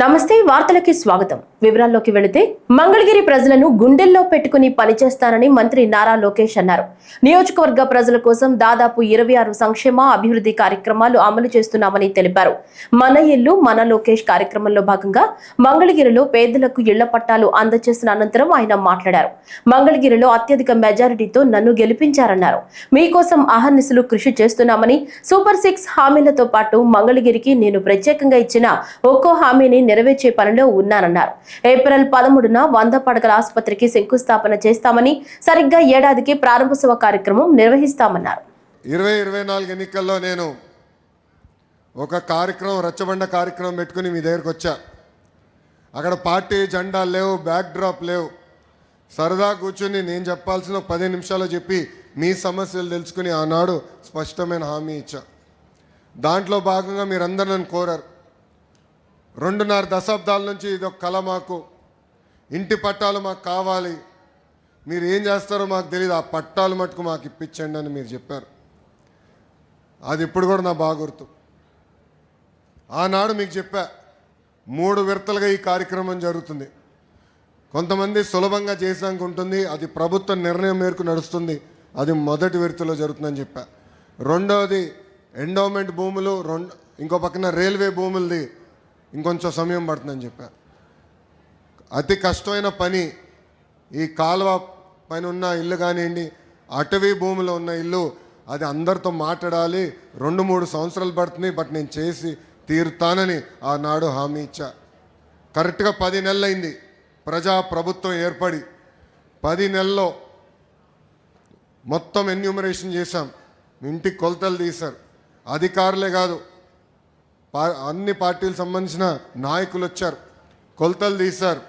నమస్తే వార్తలకి స్వాగతం. వివరాల్లోకి వెళితే మంగళగిరి ప్రజలను గుండెల్లో పెట్టుకుని పనిచేస్తానని మంత్రి నారా లోకేష్ అన్నారు. నియోజకవర్గ ప్రజల కోసం దాదాపు 26 సంక్షేమ అభివృద్ధి కార్యక్రమాలు అమలు చేస్తున్నామని తెలిపారు. మన ఇల్లు మన లోకేష్ కార్యక్రమంలో భాగంగా మంగళగిరిలో పేదలకు ఇళ్ల పట్టాలు అందజేసిన అనంతరం ఆయన మాట్లాడారు. మంగళగిరిలో అత్యధిక మెజారిటీతో నన్ను గెలిపించారన్నారు. మీకోసం అహర్నిశలు కృషి చేస్తున్నామని, సూపర్ 6 హామీలతో పాటు మంగళగిరికి నేను ప్రత్యేకంగా ఇచ్చిన ఒక్కో హామీని నెరవేర్చే పనిలో ఉన్నానన్నారు. ఏప్రిల్ 13న 100 పడకల ఆసుపత్రికి శంకుస్థాపన చేస్తామని, సరిగ్గా ఏడాదికి ప్రారంభోత్సవ కార్యక్రమం నిర్వహిస్తామన్నారు. 2024 ఎన్నికల్లో నేను ఒక కార్యక్రమం రచ్చబండ కార్యక్రమం పెట్టుకుని మీ దగ్గరకు వచ్చా. అక్కడ పార్టీ జెండా లేవు, బ్యాక్ డ్రాప్ లేవు. సరదా కూర్చుని నేను చెప్పాల్సిన 10 నిమిషాలు చెప్పి మీ సమస్యలు తెలుసుకుని ఆనాడు స్పష్టమైన హామీ ఇచ్చా. దాంట్లో భాగంగా మీరందరూ నన్ను కోరారు. 2.5 దశాబ్దాల నుంచి ఇదొక కళ, మాకు ఇంటి పట్టాలు మాకు కావాలి, మీరు ఏం చేస్తారో మాకు తెలియదు, ఆ పట్టాలు మటుకు మాకు ఇప్పించండి అని మీరు చెప్పారు. అది ఇప్పుడు కూడా నా బాగా గుర్తు. ఆనాడు మీకు చెప్పా 3 విడతలుగా ఈ కార్యక్రమం జరుగుతుంది. కొంతమంది సులభంగా చేసాక ఉంటుంది, అది ప్రభుత్వ నిర్ణయం మేరకు నడుస్తుంది, అది మొదటి విడతలో జరుగుతుందని చెప్పా. రెండవది ఎండోమెంట్ భూములు, ఇంకో పక్కన రైల్వే భూములది ఇంకొంచెం సమయం పడుతుందని చెప్పా. అతి కష్టమైన పని ఈ కాలువ పైన ఉన్న ఇల్లు కానివ్వండి, అటవీ భూమిలో ఉన్న ఇల్లు, అది అందరితో మాట్లాడాలి, 2-3 సంవత్సరాలు పడుతుంది, బట్ నేను చేసి తీరుతానని ఆనాడు హామీ ఇచ్చా. కరెక్ట్గా 10 నెలలు అయింది ప్రభుత్వం ఏర్పడి. 10 నెలల్లో మొత్తం ఎన్యూమరేషన్ చేశాం, ఇంటికి కొలతలు తీశారు. అధికారులే కాదు, అన్ని పార్టీలకు సంబంధించిన నాయకులు వచ్చారు, కొలతలు తీశారు,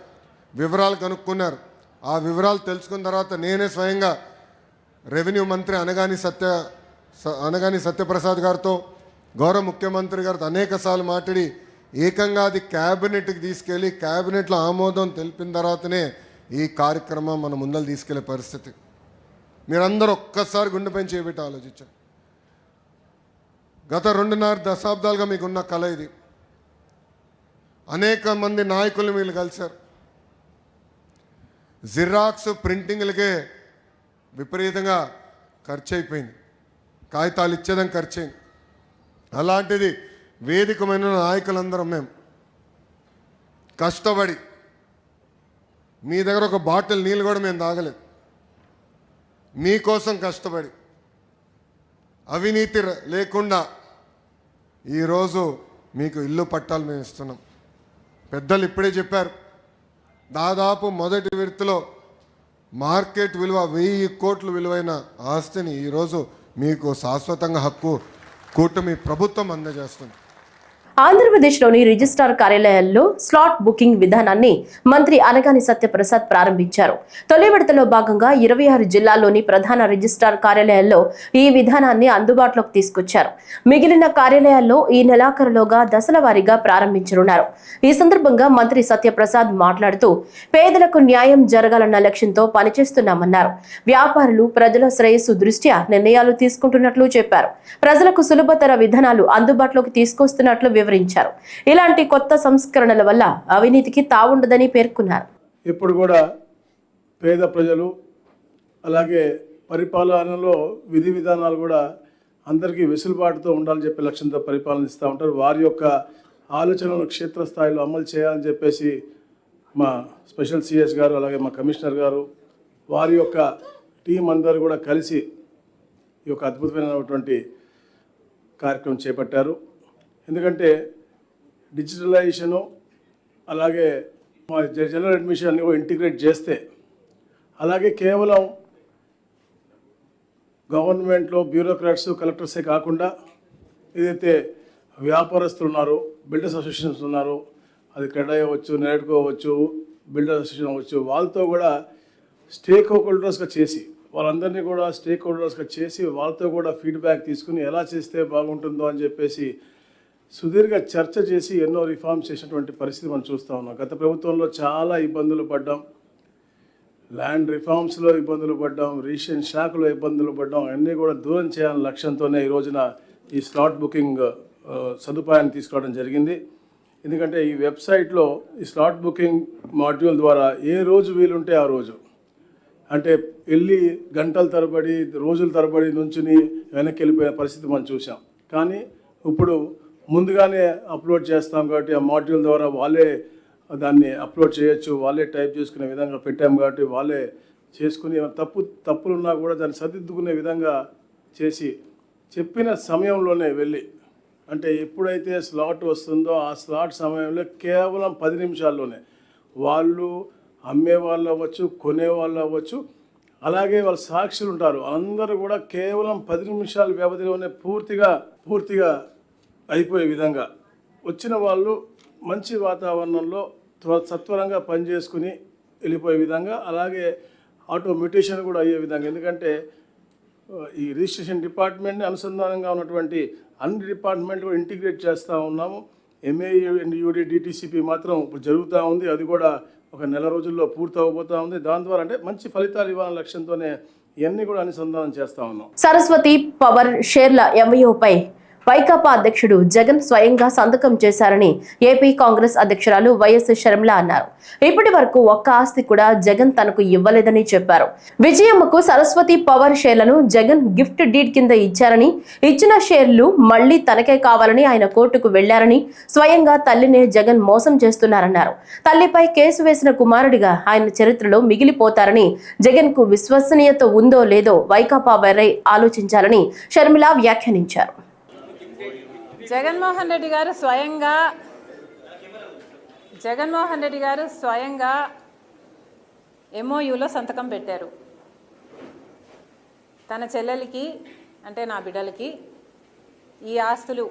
వివరాలు కనుక్కున్నారు. ఆ వివరాలు తెలుసుకున్న తర్వాత నేనే స్వయంగా రెవెన్యూ మంత్రి అనగాని సత్యప్రసాద్ గారితో, గౌరవ ముఖ్యమంత్రి గారితో అనేక సార్లు మాట్లాడి ఏకంగా అది క్యాబినెట్కి తీసుకెళ్ళి క్యాబినెట్లో ఆమోదం తెలిపిన తర్వాతనే ఈ కార్యక్రమం మన ముందలు తీసుకెళ్లే పరిస్థితి. మీరందరూ ఒక్కసారి గుండెపైన చేయబెట్టి ఆలోచించారు. గత 2.5 దశాబ్దాలుగా మీకున్న కళ ఇది. అనేక మంది నాయకులు మీరు కలిశారు. జిరాక్స్ ప్రింటింగ్లకే విపరీతంగా ఖర్చు అయిపోయింది, కాగితాలు ఇచ్చేదాం ఖర్చు అయింది. అలాంటిది వేదికమైన నాయకులందరం మేము కష్టపడి, మీ దగ్గర ఒక బాటిల్ నీళ్ళు కూడా మేము తాగలేదు, మీకోసం కష్టపడి అవినీతి లేకుండా ఈరోజు మీకు ఇల్లు పట్టాలు మేము ఇస్తున్నాం. పెద్దలు ఇప్పుడే చెప్పారు, దాదాపు మొదటి విడతలో మార్కెట్ విలువ 1000 కోట్ల విలువైన ఆస్తిని ఈరోజు మీకు శాశ్వతంగా హక్కు కూటమి ప్రభుత్వం అందజేస్తుంది. ఆంధ్రప్రదేశ్లోని రిజిస్ట్రార్ కార్యాలయాల్లో స్లాట్ బుకింగ్ విధానాన్ని మంత్రి అనగాని సత్యప్రసాద్ ప్రారంభించారు. తొలి విడతలో భాగంగా 26 జిల్లాల్లోని ప్రధాన రిజిస్ట్రార్ కార్యాలయాల్లో ఈ విధానాన్ని అందుబాటులోకి తీసుకొచ్చారు. మిగిలిన కార్యాలయాల్లో ఈ నెలాఖరులోగా దశల వారీగా ప్రారంభించనున్నారు. ఈ సందర్భంగా మంత్రి సత్యప్రసాద్ మాట్లాడుతూ, పేదలకు న్యాయం జరగాలన్న లక్ష్యంతో పనిచేస్తున్నామన్నారు. వ్యాపారులు ప్రజల శ్రేయస్సు దృష్ట్యా నిర్ణయాలు తీసుకుంటున్నట్లు చెప్పారు. ప్రజలకు సులభతర విధానాలు అందుబాటులోకి తీసుకొస్తున్నట్లు వివరించారు. ఇలాంటి కొత్త సంస్కరణల వల్ల అవినీతికి తావుండదని పేర్కొన్నారు. ఇప్పుడు కూడా పేద ప్రజలు, అలాగే పరిపాలనలో విధి విధానాలు కూడా అందరికీ వెసులుబాటుతో ఉండాలని చెప్పే లక్ష్యంతో పరిపాలన ఇస్తూ ఉంటారు. వారి యొక్క ఆలోచనలను క్షేత్రస్థాయిలో అమలు చేయాలని చెప్పేసి మా స్పెషల్ సిఎస్ గారు, అలాగే మా కమిషనర్ గారు, వారి యొక్క టీం అందరూ కూడా కలిసి ఈ యొక్క అద్భుతమైనటువంటి కార్యక్రమం చేపట్టారు. ఎందుకంటే డిజిటలైజేషను, అలాగే జనరల్ అడ్మిషన్ ఇంటిగ్రేట్ చేస్తే, అలాగే కేవలం గవర్నమెంట్లో బ్యూరోక్రాట్స్, కలెక్టర్సే కాకుండా ఏదైతే వ్యాపారస్తులు ఉన్నారో, బిల్డర్స్ అసోసియేషన్స్ ఉన్నారో, అది క్రెడా అవ్వచ్చు, నెరడ్కో అవ్వచ్చు, బిల్డర్స్ అసోసియేషన్ అవ్వచ్చు, వాళ్ళతో కూడా స్టేక్ హోల్డర్స్గా చేసి, వాళ్ళందరినీ కూడా స్టేక్ హోల్డర్స్గా చేసి వాళ్ళతో కూడా ఫీడ్బ్యాక్ తీసుకుని ఎలా చేస్తే బాగుంటుందో అని చెప్పేసి సుదీర్ఘ చర్చ చేసి ఎన్నో రిఫార్మ్స్ చేసినటువంటి పరిస్థితి మనం చూస్తూ ఉన్నాం. గత ప్రభుత్వంలో చాలా ఇబ్బందులు పడ్డాం, ల్యాండ్ రిఫార్మ్స్లో ఇబ్బందులు పడ్డాం, రిజిస్ట్రేషన్ శాఖలో ఇబ్బందులు పడ్డాం. అన్నీ కూడా దూరం చేయాలనే లక్ష్యంతోనే ఈ రోజున ఈ స్లాట్ బుకింగ్ సదుపాయాన్ని తీసుకోవడం జరిగింది. ఎందుకంటే ఈ వెబ్సైట్లో ఈ స్లాట్ బుకింగ్ మాడ్యూల్ ద్వారా ఏ రోజు వీలుంటే ఆ రోజు, అంటే వెళ్ళి గంటల తరబడి రోజుల తరబడి నుంచుని వెనక్కి వెళ్ళిపోయిన పరిస్థితి మనం చూసాం. కానీ ఇప్పుడు ముందుగానే అప్లోడ్ చేస్తాం కాబట్టి ఆ మాడ్యూల్ ద్వారా వాళ్ళే దాన్ని అప్లోడ్ చేయొచ్చు, వాళ్ళే టైప్ చేసుకునే విధంగా పెట్టాం కాబట్టి వాళ్ళే చేసుకుని తప్పులున్నా కూడా దాన్ని సరిదిద్దుకునే విధంగా చేసి చెప్పిన సమయంలోనే వెళ్ళి, అంటే ఎప్పుడైతే స్లాట్ వస్తుందో ఆ స్లాట్ సమయంలో కేవలం 10 నిమిషాల్లోనే వాళ్ళు అమ్మే వాళ్ళు అవ్వచ్చు, కొనే వాళ్ళు అవ్వచ్చు, అలాగే వాళ్ళ సాక్షులు ఉంటారు, అందరూ కూడా కేవలం 10 నిమిషాల వ్యవధిలోనే పూర్తిగా అయిపోయే విధంగా వచ్చిన వాళ్ళు మంచి వాతావరణంలో సత్వరంగా పనిచేసుకుని వెళ్ళిపోయే విధంగా, అలాగే ఆటోమేటేషన్ కూడా అయ్యే విధంగా. ఎందుకంటే ఈ రిజిస్ట్రేషన్ డిపార్ట్మెంట్ని అనుసంధానంగా ఉన్నటువంటి అన్ని డిపార్ట్మెంట్లు ఇంటిగ్రేట్ చేస్తూ ఉన్నాము. MAUD DTCP మాత్రం ఇప్పుడు జరుగుతూ ఉంది, అది కూడా ఒక నెల రోజుల్లో పూర్తి అవబోతూ ఉంది. దాని ద్వారా అంటే మంచి ఫలితాలు ఇవ్వాలనే లక్ష్యంతోనే ఇవన్నీ కూడా అనుసంధానం చేస్తూ ఉన్నాం. సరస్వతి పవర్ షేర్ల MOUపై వైకాపా అధ్యక్షుడు జగన్ స్వయంగా సంతకం చేశారని ఏపీ కాంగ్రెస్ అధ్యక్షురాలు వైఎస్ షర్మిల అన్నారు. ఇప్పటి వరకు ఒక్క ఆస్తి కూడా జగన్ తనకు ఇవ్వలేదని చెప్పారు. విజయమ్మకు సరస్వతి పవర్ షేర్లను జగన్ గిఫ్ట్ డీడ్ కింద ఇచ్చారని, ఇచ్చిన షేర్లు మళ్లీ తనకే కావాలని ఆయన కోర్టుకు వెళ్లారని, స్వయంగా తల్లినే జగన్ మోసం చేస్తున్నారన్నారు. తల్లిపై కేసు వేసిన కుమారుడిగా ఆయన చరిత్రలో మిగిలిపోతారని, జగన్ కు విశ్వసనీయత ఉందో లేదో వైకాపా వారే ఆలోచించాలని షర్మిల వ్యాఖ్యానించారు. జగన్మోహన్ రెడ్డి గారు స్వయంగా MOUలో సంతకం పెట్టారు. తన చెల్లెలికి, అంటే నా బిడ్డలకి ఈ ఆస్తులు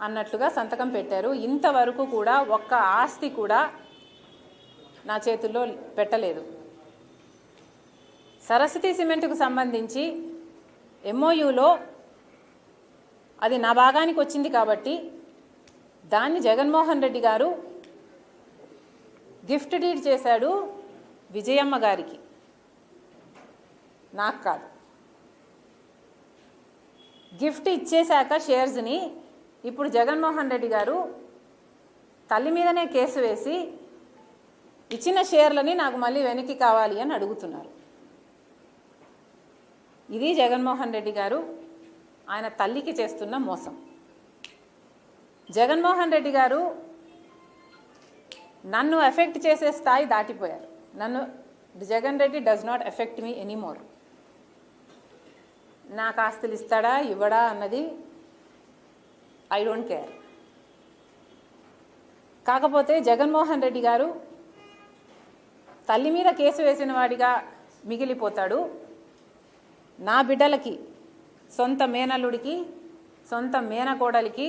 అన్నట్లుగా సంతకం పెట్టారు. ఇంతవరకు కూడా ఒక్క ఆస్తి కూడా నా చేతుల్లో పెట్టలేదు. సరస్వతి సిమెంట్కు సంబంధించి MOUలో అది నా భాగానికి వచ్చింది కాబట్టి దాన్ని జగన్మోహన్ రెడ్డి గారు గిఫ్ట్ డీడ్ చేశాడు విజయమ్మ గారికి, నాకు కాదు. గిఫ్ట్ ఇచ్చేశాక షేర్స్ని ఇప్పుడు జగన్మోహన్ రెడ్డి గారు తల్లి మీదనే కేసు వేసి ఇచ్చిన షేర్లని నాకు మళ్ళీ వెనక్కి కావాలి అని అడుగుతున్నారు. ఇది జగన్మోహన్ రెడ్డి గారు ఆయన తల్లికి చేస్తున్న మోసం. జగన్మోహన్ రెడ్డి గారు నన్ను ఎఫెక్ట్ చేసే స్థాయి దాటిపోయారు. Jagan Reddy does not affect me anymore. నాకు ఆస్తులు ఇస్తాడా ఇవ్వడా అన్నది ఐ డోంట్ కేర్. కాకపోతే జగన్మోహన్ రెడ్డి గారు తల్లి మీద కేసు వేసిన వాడిగా మిగిలిపోతాడు. నా బిడ్డలకి, సొంత మేనల్లుడికి, సొంత మేనకోడలికి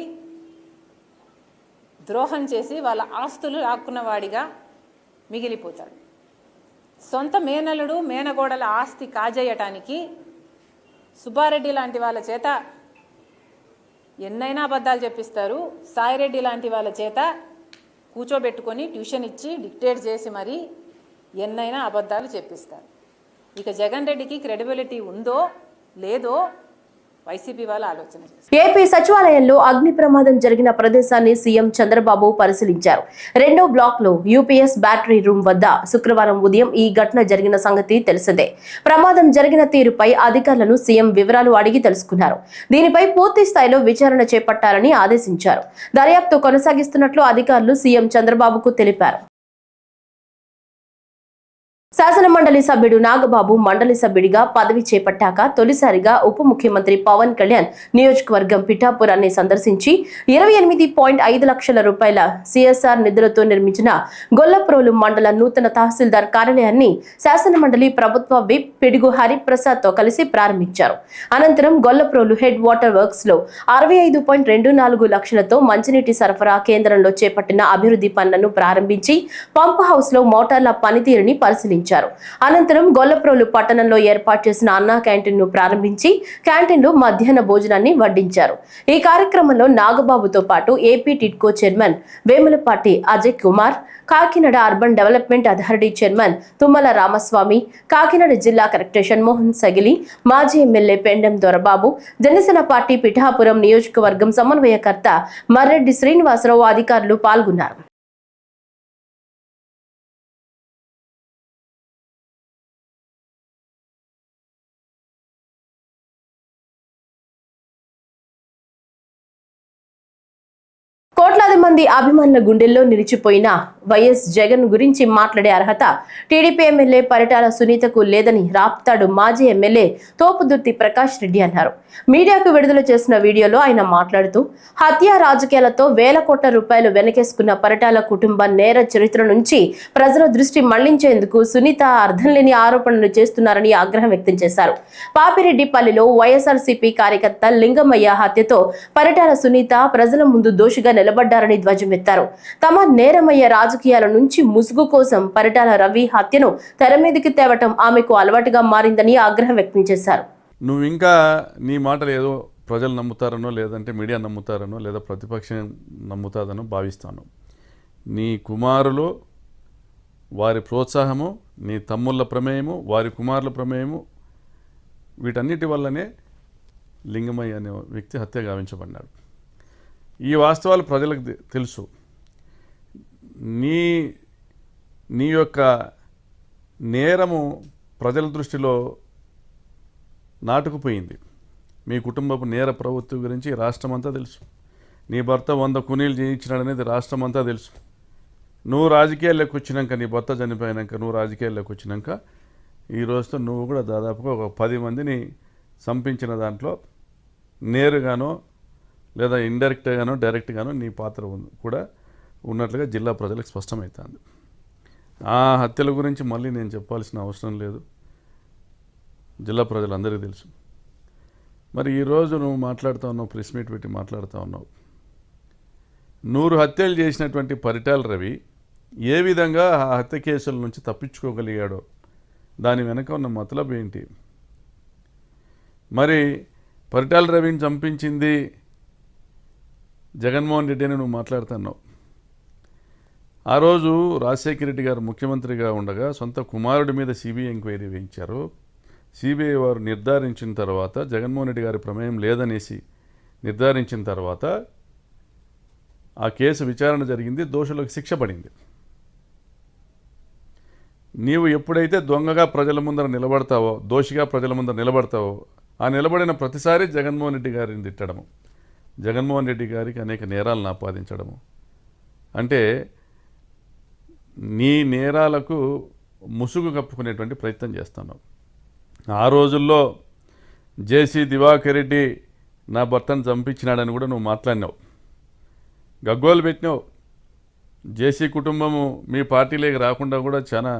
ద్రోహం చేసి వాళ్ళ ఆస్తులు లాక్కున్నవాడిగా మిగిలిపోతాడు. సొంత మేనల్లుడు మేనకోడల ఆస్తి కాజేయటానికి సుబ్బారెడ్డి లాంటి వాళ్ళ చేత ఎన్నైనా అబద్ధాలు చెప్పిస్తారు. సాయిరెడ్డి లాంటి వాళ్ళ చేత కూర్చోబెట్టుకొని ట్యూషన్ ఇచ్చి డిక్టేట్ చేసి మరీ ఎన్నైనా అబద్ధాలు చెప్పిస్తారు. ఇక జగన్ రెడ్డికి క్రెడిబిలిటీ ఉందో లేదో వైసీపీ వాళ్ళు ఆలోచన చేస్తారు. ఏపీ సచివాలయంలో అగ్ని ప్రమాదం జరిగిన ప్రదేశాన్ని సీఎం చంద్రబాబు పరిశీలించారు. 2వ బ్లాక్ లో UPS బ్యాటరీ రూమ్ వద్ద శుక్రవారం ఉదయం ఈ ఘటన జరిగిన సంగతి తెలిసిందే. ప్రమాదం జరిగిన తీరుపై అధికారులను సీఎం వివరాలు అడిగి తెలుసుకున్నారు. దీనిపై పూర్తి స్థాయిలో విచారణ చేపట్టాలని ఆదేశించారు. దర్యాప్తు కొనసాగిస్తున్నట్లు అధికారులు సీఎం చంద్రబాబుకు తెలిపారు. శాసనమండలి సభ్యుడు నాగబాబు మండలి సభ్యుడిగా పదవి చేపట్టాక తొలిసారిగా ఉప ముఖ్యమంత్రి పవన్ కళ్యాణ్ నియోజకవర్గం పిఠాపురాన్ని సందర్శించి 28.5 లక్షల రూపాయల CSR నిధులతో నిర్మించిన గొల్లప్రోలు మండల నూతన తహసీల్దార్ కార్యాలయాన్ని శాసనమండలి ప్రభుత్వ విప్ పిడుగు హరిప్రసాద్ తో కలిసి ప్రారంభించారు. అనంతరం గొల్లప్రోలు హెడ్ వాటర్ వర్క్స్ లో 65.24 లక్షలతో మంచినీటి సరఫరా కేంద్రంలో చేపట్టిన అభివృద్ధి పనులను ప్రారంభించి పంప్ హౌస్ లో మోటార్ల పనితీరుని పరిశీలించారు. వెల్లడించారు. అనంతరం గొల్లప్రోలు పట్టణంలో ఏర్పాటు చేసిన అన్నా క్యాంటీన్ ను ప్రారంభించి క్యాంటీన్లో మధ్యాహ్న భోజనాన్ని వడ్డించారు. ఈ కార్యక్రమంలో నాగబాబుతో పాటు AP TIDCO chairman Vemulapati Ajay Kumar, Kakinada urban development authority chairman Tummala Ramaswamy, Kakinada జిల్లా కలెక్టర్ షణ్మోహన్ సగిలి, మాజీ ఎమ్మెల్యే పెండెం దొరబాబు, జనసేన పార్టీ పిఠాపురం నియోజకవర్గం సమన్వయకర్త మర్రెడ్డి శ్రీనివాసరావు అధికారులు పాల్గొన్నారు. కోట్లాది మంది అభిమానుల గుండెల్లో నిలిచిపోయిన వైఎస్ జగన్ గురించి మాట్లాడే అర్హత టీడీపీ ఎమ్మెల్యే పరిటాల సునీతకు లేదని రాప్తాడు మాజీ ఎమ్మెల్యే తోపుదుర్తి ప్రకాష్ రెడ్డి అన్నారు. మీడియాకు విడుదల చేసిన వీడియోలో ఆయన మాట్లాడుతూ హత్య రాజకీయాలతో వేల కోట్ల రూపాయలు వెనకేసుకున్న పరిటాల కుటుంబ నేర చరిత్ర నుంచి ప్రజల దృష్టి మళ్లించేందుకు సునీత అర్థం లేని ఆరోపణలు చేస్తున్నారని ఆగ్రహం వ్యక్తం చేశారు. పాపిరెడ్డిపల్లిలో వైఎస్ఆర్సీపీ కార్యకర్త లింగమయ్య హత్యతో పరిటాల సునీత ప్రజల ముందు దోషిగా నిలబడ్డారని ధ్వజమెత్తారు. తమ నేరమయ్య రాజకీయాల నుంచి ముసుగు కోసం పరిటాల రవి హత్యను తెర మీదకి తేవటం ఆమెకు అలవాటుగా మారిందని ఆగ్రహం వ్యక్తం చేశారు. నువ్వు ఇంకా నీ మాటలు ఏదో ప్రజలు నమ్ముతారనో, లేదంటే మీడియా నమ్ముతారనో, లేదా ప్రతిపక్షం నమ్ముతాదనో భావిస్తాను. నీ కుమారులు, వారి ప్రోత్సాహము, నీ తమ్ముళ్ళ ప్రమేయము, వారి కుమారుల ప్రమేయము, వీటన్నిటి వల్లనే లింగమయ్య అనే వ్యక్తి హత్య గావించబడ్డాడు. ఈ వాస్తవాలు ప్రజలకు తెలుసు. నీ యొక్క నేరము ప్రజల దృష్టిలో నాటుకుపోయింది. మీ కుటుంబపు నేర ప్రవృత్తి గురించి రాష్ట్రమంతా తెలుసు. నీ భర్త 100 కూనీలు చేయించినాడనేది రాష్ట్రమంతా తెలుసు. నువ్వు రాజకీయాల్లోకి వచ్చినాక, నీ భర్త చనిపోయినాక నువ్వు రాజకీయాల్లోకి వచ్చినాక ఈ రోజుతో నువ్వు కూడా దాదాపుగా ఒక 10 మందిని చంపించిన దాంట్లో నేరుగానో లేదా ఇండైరెక్ట్గానో డైరెక్ట్గానో నీ పాత్ర కూడా ఉన్నట్లుగా జిల్లా ప్రజలకు స్పష్టమవుతుంది. ఆ హత్యల గురించి మళ్ళీ నేను చెప్పాల్సిన అవసరం లేదు, జిల్లా ప్రజలందరికీ తెలుసు. మరి ఈరోజు నువ్వు మాట్లాడుతూ ఉన్నావు, ప్రెస్ మీట్ పెట్టి మాట్లాడుతూ ఉన్నావు. 100 హత్యలు చేసినటువంటి పరిటాల రవి ఏ విధంగా ఆ హత్య కేసుల నుంచి తప్పించుకోగలిగాడో దాని వెనక ఉన్న మతలబ్ ఏంటి? మరి పరిటాల రవిని చంపించింది జగన్మోహన్ రెడ్డి అని నువ్వు మాట్లాడుతున్నావు. ఆ రోజు రాజశేఖర రెడ్డి గారు ముఖ్యమంత్రిగా ఉండగా సొంత కుమారుడి మీద సిబిఐ ఎంక్వైరీ వేయించారు. సిబిఐ వారు నిర్ధారించిన తర్వాత, జగన్మోహన్ రెడ్డి గారి ప్రమేయం లేదనేసి నిర్ధారించిన తర్వాత ఆ కేసు విచారణ జరిగింది, దోషులకు శిక్ష పడింది. నీవు ఎప్పుడైతే దొంగగా ప్రజల ముందర నిలబడతావో, దోషిగా ప్రజల ముందర నిలబడతావో, ఆ నిలబడిన ప్రతిసారి జగన్మోహన్ రెడ్డి గారిని తిట్టడము, జగన్మోహన్ రెడ్డి గారికి అనేక నేరాలను ఆపాదించడము, అంటే నీ నేరాలకు ముసుగు కప్పుకునేటువంటి ప్రయత్నం చేస్తున్నావు. ఆ రోజుల్లో జేసీ దివాకర్ రెడ్డి నా భర్తను చంపించినాడని కూడా నువ్వు మాట్లాడినావు, గగ్గోలు పెట్టినావు. జేసీ కుటుంబము మీ పార్టీలోకి రాకుండా కూడా చాలా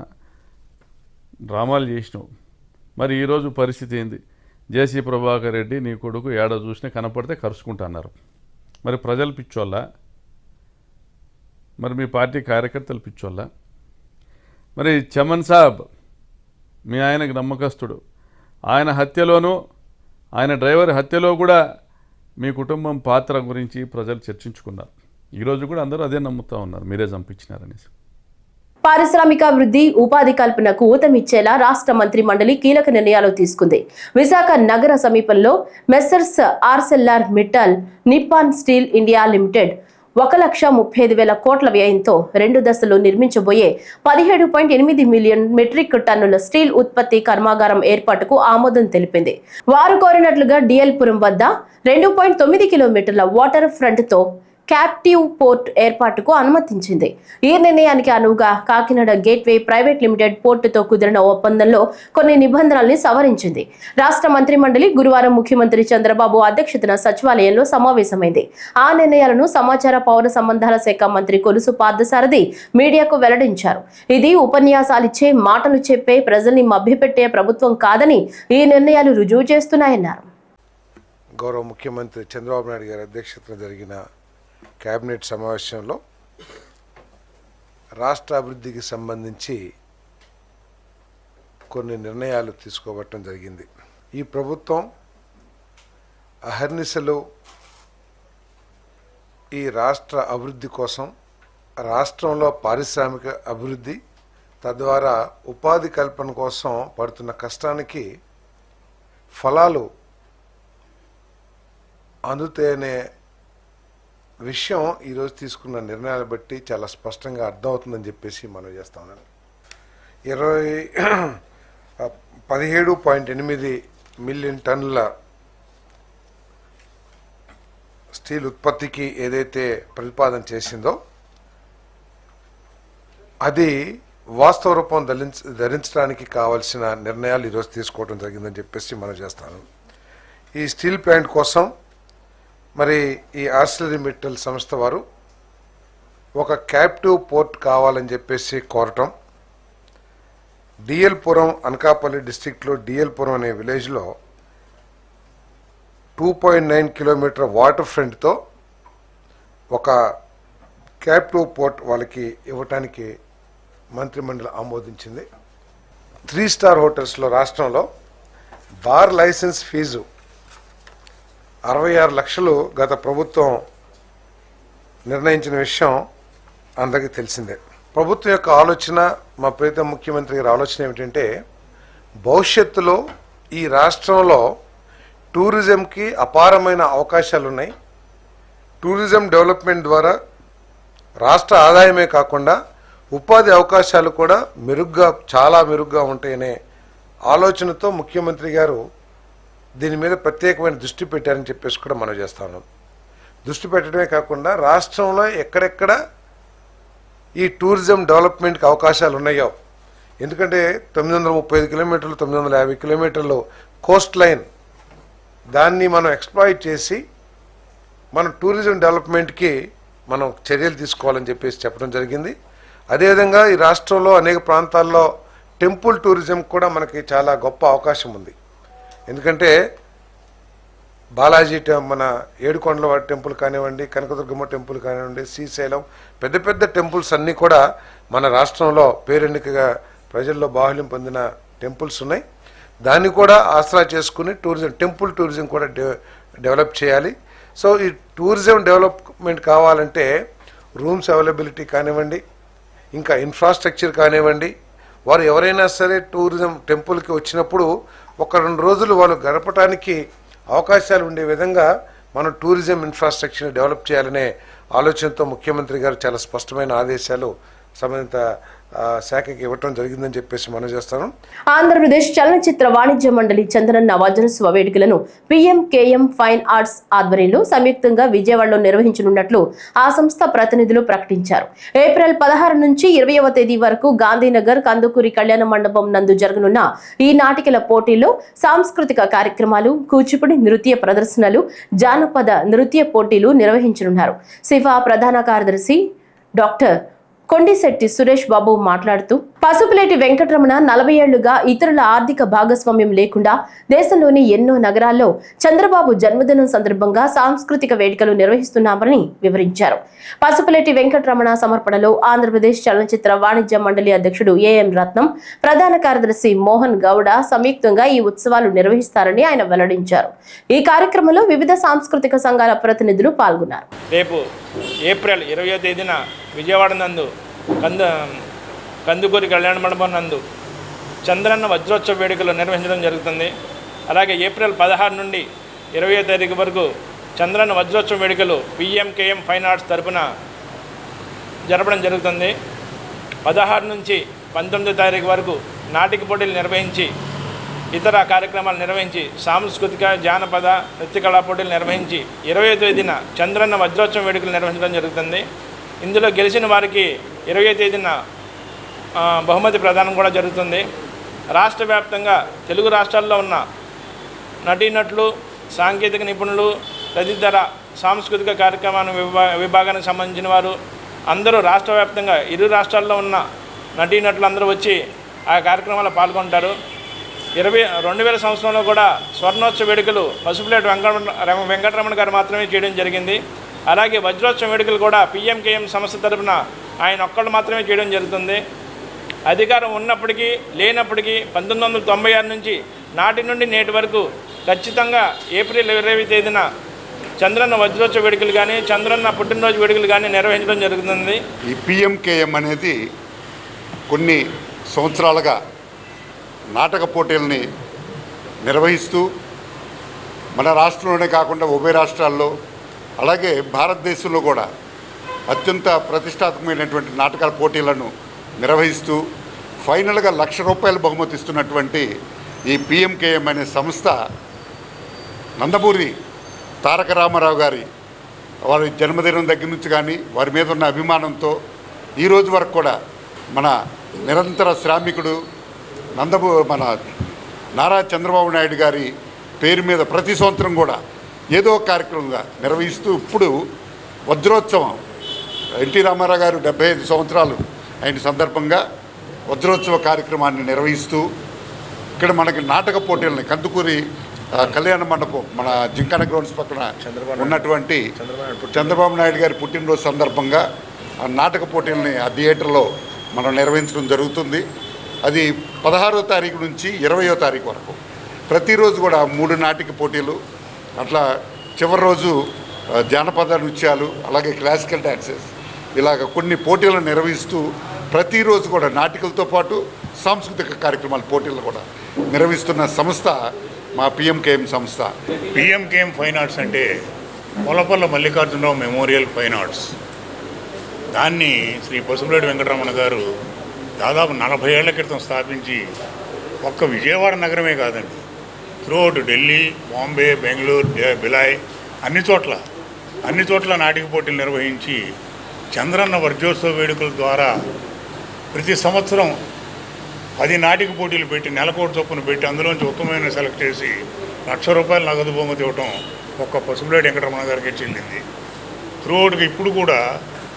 డ్రామాలు చేసినావు. మరి ఈరోజు పరిస్థితి ఏంది? జేసీ ప్రభాకర్ రెడ్డి నీ కొడుకు ఏడ చూసినా కనపడితే కరుచుకుంటున్నారు. మరి ప్రజలు పిచ్చోళ్ళ? మరి మీ పార్టీ కార్యకర్తలు పిచ్చోళ్ళ? మరి చమన్ సాబ్ మీ ఆయనకు నమ్మకస్తుడు, ఆయన హత్యలోనూ, ఆయన డ్రైవర్ హత్యలో కూడా మీ కుటుంబం పాత్ర గురించి ప్రజలు చర్చించుకున్నారు. ఈరోజు కూడా అందరూ అదే నమ్ముతూ ఉన్నారు, మీరే చంపించినారనేసి. పారిశ్రామికాభివృద్ధి, ఉపాధి కల్పనకు ఊతమిచ్చేలా రాష్ట్ర మంత్రి మండలి కీలక నిర్ణయాలు తీసుకుంది. విశాఖ నగర సమీపంలో Messrs ఆర్సెల్ఆర్ Mittal Nippon steel India limited 1,35,000 కోట్ల వ్యయంతో 2 దశలు నిర్మించబోయే 17.8 మిలియన్ మెట్రిక్ టన్నుల స్టీల్ ఉత్పత్తి కర్మాగారం ఏర్పాటుకు ఆమోదం తెలిపింది. వారు కోరినట్లుగా డిఎల్పురం వద్ద 2.9 కిలోమీటర్ల వాటర్ ఫ్రంట్ తో క్యాప్టివ్ పోర్ట్ ఏర్పాటుకు అనుమతించింది. ఈ నిర్ణయానికి అనువుగా కాకినాడ గేట్వే ప్రైవేట్ లిమిటెడ్ పోర్టుతో కుదిరిన ఒప్పందంలో కొన్ని నిబంధనల్ని సవరించింది. రాష్ట్ర మంత్రి మండలి గురువారం ముఖ్యమంత్రి చంద్రబాబు అధ్యక్షతన సచివాలయంలో సమావేశమైంది. ఆ నిర్ణయాలను సమాచార పౌర సంబంధాల శాఖ మంత్రి కొలుసు పార్థసారథి మీడియాకు వెల్లడించారు. ఇది ఉపన్యాసాలిచ్చే, మాటలు చెప్పే, ప్రజల్ని మభ్యపెట్టే ప్రభుత్వం కాదని ఈ నిర్ణయాలు రుజువు చేస్తున్నాయన్నారు. గౌరవ ముఖ్యమంత్రి చంద్రబాబు నాయుడు గారి అధ్యక్షతన జరిగిన కేబినెట్ సమావేశంలో రాష్ట్ర అభివృద్ధికి సంబంధించి కొన్ని నిర్ణయాలు తీసుకోవటం జరిగింది. ఈ ప్రభుత్వం అహర్నిశలు ఈ రాష్ట్ర అభివృద్ధి కోసం, రాష్ట్రంలో పారిశ్రామిక అభివృద్ధి, తద్వారా ఉపాధి కల్పన కోసం పడుతున్న కష్టానికి ఫలాలు అందుతాయనే విషయం ఈరోజు తీసుకున్న నిర్ణయాలు బట్టి చాలా స్పష్టంగా అర్థమవుతుందని చెప్పేసి మనం చేస్తా ఉన్నాను. 17.8 మిలియన్ టన్నుల స్టీల్ ఉత్పత్తికి ఏదైతే ప్రతిపాదన చేసిందో అది వాస్తవ రూపం ధరించడానికి కావాల్సిన నిర్ణయాలు ఈరోజు తీసుకోవడం జరిగిందని చెప్పేసి మనం చేస్తాను. ఈ స్టీల్ ప్లాంట్ కోసం మరి ఈ ఆర్సిలరీమెటల్ సంస్థ వారు ఒక క్యాప్టివ్ పోర్ట్ కావాలని చెప్పేసి కోరటం, డిఎల్పురం అనకాపల్లి డిస్టిక్లో డిఎల్పురం అనే విలేజ్లో 2.9 కిలోమీటర్ వాటర్ ఫ్రంట్తో ఒక క్యాప్టివ్ పోర్ట్ వాళ్ళకి ఇవ్వటానికి మంత్రిమండలి ఆమోదించింది. 3 స్టార్ హోటల్స్లో రాష్ట్రంలో బార్ లైసెన్స్ ఫీజు 66 లక్షలు గత ప్రభుత్వం నిర్ణయించిన విషయం అందరికీ తెలిసిందే. ప్రభుత్వం యొక్క ఆలోచన, మా ప్రీతం ముఖ్యమంత్రి గారి ఆలోచన ఏమిటంటే భవిష్యత్తులో ఈ రాష్ట్రంలో టూరిజంకి అపారమైన అవకాశాలు ఉన్నాయి. టూరిజం డెవలప్మెంట్ ద్వారా రాష్ట్ర ఆదాయమే కాకుండా ఉపాధి అవకాశాలు కూడా చాలా మెరుగ్గా ఉంటాయనే ఆలోచనతో ముఖ్యమంత్రి గారు దీని మీద ప్రత్యేకమైన దృష్టి పెట్టారని చెప్పేసి కూడా మనం చేస్తాను. దృష్టి పెట్టడమే కాకుండా రాష్ట్రంలో ఎక్కడెక్కడ ఈ టూరిజం డెవలప్మెంట్కి అవకాశాలు ఉన్నాయో, ఎందుకంటే 935 కిలోమీటర్లు 950 కిలోమీటర్లు కోస్ట్ లైన్, దాన్ని మనం ఎక్స్ప్లాయిట్ చేసి మనం టూరిజం డెవలప్మెంట్కి మనం చర్యలు తీసుకోవాలని చెప్పేసి చెప్పడం జరిగింది. అదేవిధంగా ఈ రాష్ట్రంలో అనేక ప్రాంతాల్లో టెంపుల్ టూరిజం కూడా మనకి చాలా గొప్ప అవకాశం ఉంది. ఎందుకంటే బాలాజీ మన ఏడుకొండల టెంపుల్ కానివ్వండి, కనకదుర్గమ్మ టెంపుల్ కానివ్వండి, శ్రీశైలం, పెద్ద పెద్ద టెంపుల్స్ అన్నీ కూడా మన రాష్ట్రంలో పేరెన్నికగా ప్రజల్లో బాహుళ్యం పొందిన టెంపుల్స్ ఉన్నాయి. దాన్ని కూడా ఆసరా చేసుకుని టెంపుల్ టూరిజం కూడా డెవలప్ చేయాలి. సో ఈ టూరిజం డెవలప్మెంట్ కావాలంటే రూమ్స్ అవైలబిలిటీ కానివ్వండి, ఇంకా ఇన్ఫ్రాస్ట్రక్చర్ కానివ్వండి, వారు ఎవరైనా సరే టూరిజం టెంపుల్కి వచ్చినప్పుడు 1-2 రోజులు వాళ్ళు గడపడానికి అవకాశాలు ఉండే విధంగా మనం టూరిజం ఇన్ఫ్రాస్ట్రక్చర్ని డెవలప్ చేయాలనే ఆలోచనతో ముఖ్యమంత్రి గారు చాలా స్పష్టమైన ఆదేశాలు సంబంధిత శాఖకి ఇవ్వటం జరిగిందని చెప్పేసి మనం చేస్తాను. ఆంధ్రప్రదేశ్ చలనచిత్ర వాణిజ్య మండలి చంద్రన్న వజ్రోత్సవ వేడుకలను PMKM ఫైన్ ఆర్ట్స్ ఆధ్వర్యంలో సంయుక్తంగా విజయవాడలో నిర్వహించనున్నట్లు ఆ సంస్థ ప్రతినిధులు ప్రకటించారు. ఏప్రిల్ 16 నుంచి 20వ తేదీ వరకు గాంధీనగర్ కందుకూరి కళ్యాణ మండపం నందు జరగనున్న ఈ నాటికల పోటీల్లో సాంస్కృతిక కార్యక్రమాలు, కూచిపూడి నృత్య ప్రదర్శనలు, జానపద నృత్య పోటీలు నిర్వహించనున్నారు. సిఫా ప్రధాన కార్యదర్శి డాక్టర్ కొండిశెట్టి సురేష్ బాబు మాట్లాడుతూ పసుపులేటి వెంకటరమణ 40 ఏళ్లుగా ఇతరుల ఆర్థిక భాగస్వామ్యం లేకుండా దేశంలోని ఎన్నో నగరాల్లో చంద్రబాబు జన్మదినం సందర్భంగా సాంస్కృతిక వేడుకలు నిర్వహిస్తున్నామని వివరించారు. పసుపులేటి వెంకటరమణ సమర్పణలో ఆంధ్రప్రదేశ్ చలనచిత్ర వాణిజ్య మండలి అధ్యక్షుడు AM రత్నం, ప్రధాన కార్యదర్శి మోహన్ గౌడ సంయుక్తంగా ఈ ఉత్సవాలు నిర్వహిస్తారని ఆయన వెల్లడించారు. ఈ కార్యక్రమంలో వివిధ సాంస్కృతిక సంఘాల ప్రతినిధులు పాల్గొన్నారు. రేపు ఏప్రిల్ 20వ తేదీన విజయవాడ నందు కందుకూరి కళ్యాణ మండపం నందు చంద్రన్న వజ్రోత్సవ వేడుకలు నిర్వహించడం జరుగుతుంది. అలాగే ఏప్రిల్ 16 నుండి 20వ తారీఖు వరకు చంద్రన్న వజ్రోత్సవ వేడుకలు PMKM ఫైన్ ఆర్ట్స్ తరపున జరపడం జరుగుతుంది. 16 నుంచి 19వ తారీఖు వరకు నాటిక పోటీలు నిర్వహించి, ఇతర కార్యక్రమాలు నిర్వహించి, సాంస్కృతిక జానపద నృత్య కళా పోటీలు నిర్వహించి 20వ తేదీన చంద్రన్న వజ్రోత్సవ వేడుకలు నిర్వహించడం జరుగుతుంది. ఇందులో గెలిచిన వారికి 20వ తేదీన బహుమతి ప్రదానం కూడా జరుగుతుంది. రాష్ట్ర వ్యాప్తంగా తెలుగు రాష్ట్రాల్లో ఉన్న నటీనటులు, సాంకేతిక నిపుణులు, తదితర సాంస్కృతిక కార్యక్రమాల విభాగానికి సంబంధించిన వారు అందరూ రాష్ట్ర వ్యాప్తంగా 2 రాష్ట్రాల్లో ఉన్న నటీనటులు అందరూ వచ్చి ఆ కార్యక్రమాల్లో పాల్గొంటారు. 2000 సంవత్సరంలో కూడా స్వర్ణోత్సవ వేడుకలు పసుపులేటి వెంకటరమణ గారు మాత్రమే చేయడం జరిగింది. అలాగే వజ్రోత్సవ వేడుకలు కూడా PMKM సంస్థ తరపున ఆయన ఒక్కళ్ళు మాత్రమే చేయడం జరుగుతుంది. అధికారం ఉన్నప్పటికీ లేనప్పటికీ 1996 నుంచి నాటి నుండి నేటి వరకు ఖచ్చితంగా ఏప్రిల్ 20వ తేదీన చంద్రన్న వజ్రోత్సవ వేడుకలు కానీ చంద్రన్న పుట్టినరోజు వేడుకలు కానీ నిర్వహించడం జరుగుతుంది. ఈ పిఎంకేఎం అనేది కొన్ని సంవత్సరాలుగా నాటక పోటీలని నిర్వహిస్తూ మన రాష్ట్రంలోనే కాకుండా ఉభయ రాష్ట్రాల్లో అలాగే భారతదేశంలో కూడా అత్యంత ప్రతిష్టాత్మకమైనటువంటి నాటకాల పోటీలను నిర్వహిస్తూ ఫైనల్గా ₹1,00,000 బహుమతి ఇస్తున్నటువంటి ఈ పిఎంకేఎం అనే సంస్థ నందమూరి తారక రామారావు గారి వారి జన్మదినం దగ్గర నుంచి కానీ వారి మీద ఉన్న అభిమానంతో ఈరోజు వరకు కూడా మన నిరంతర శ్రామికుడు మన నారా చంద్రబాబు నాయుడు గారి పేరు మీద ప్రతి సంవత్సరం కూడా ఏదో కార్యక్రమంగా నిర్వహిస్తూ ఇప్పుడు వజ్రోత్సవం ఎన్టీ రామారావు గారు 75 సంవత్సరాలు అయిన సందర్భంగా వజ్రోత్సవ కార్యక్రమాన్ని నిర్వహిస్తూ ఇక్కడ మనకి నాటక పోటీలని కందుకూరి కళ్యాణ మండపం మన జింకాన గ్రౌండ్స్ పక్కన ఉన్నటువంటి చంద్రబాబు నాయుడు గారి పుట్టినరోజు సందర్భంగా ఆ నాటక పోటీలని ఆ థియేటర్లో మనం నిర్వహించడం జరుగుతుంది. అది 16వ తారీఖు నుంచి 20వ తారీఖు వరకు ప్రతిరోజు కూడా 3 నాటిక పోటీలు, అట్లా చివరి రోజు జానపద నృత్యాలు, అలాగే క్లాసికల్ డ్యాన్సెస్, ఇలాగ కొన్ని పోటీలను నిర్వహిస్తూ ప్రతిరోజు కూడా నాటికలతో పాటు సాంస్కృతిక కార్యక్రమాల పోటీలు కూడా నిర్వహిస్తున్న సంస్థ మా పిఎంకేఎం సంస్థ. పిఎంకేఎం ఫైన్ ఆర్ట్స్ అంటే మొలపల్ల మల్లికార్జునరావు మెమోరియల్ ఫైన్ ఆర్ట్స్. దాన్ని శ్రీ పసుపులేటి వెంకటరమణ గారు దాదాపు 40 ఏళ్ల క్రితం స్థాపించి ఒక్క విజయవాడ నగరమే కాదండి, త్రూఅవుట్ ఢిల్లీ, బాంబే, బెంగళూరు, బిలాయ్ అన్ని చోట్ల నాటిక పోటీలు నిర్వహించి చంద్రన్న వజ్రోత్సవ వేడుకల ద్వారా ప్రతి సంవత్సరం 10 నాటిక పోటీలు పెట్టి నెలకోటి చొప్పున పెట్టి అందులోంచి ఉత్తమమైన సెలెక్ట్ చేసి ₹1,00,000 నగదు బహుమతి ఇవ్వటం ఒక్క పసుపులేటి వెంకటరమణ గారికి చెల్లింది. త్రూఅవుట్గా ఇప్పుడు కూడా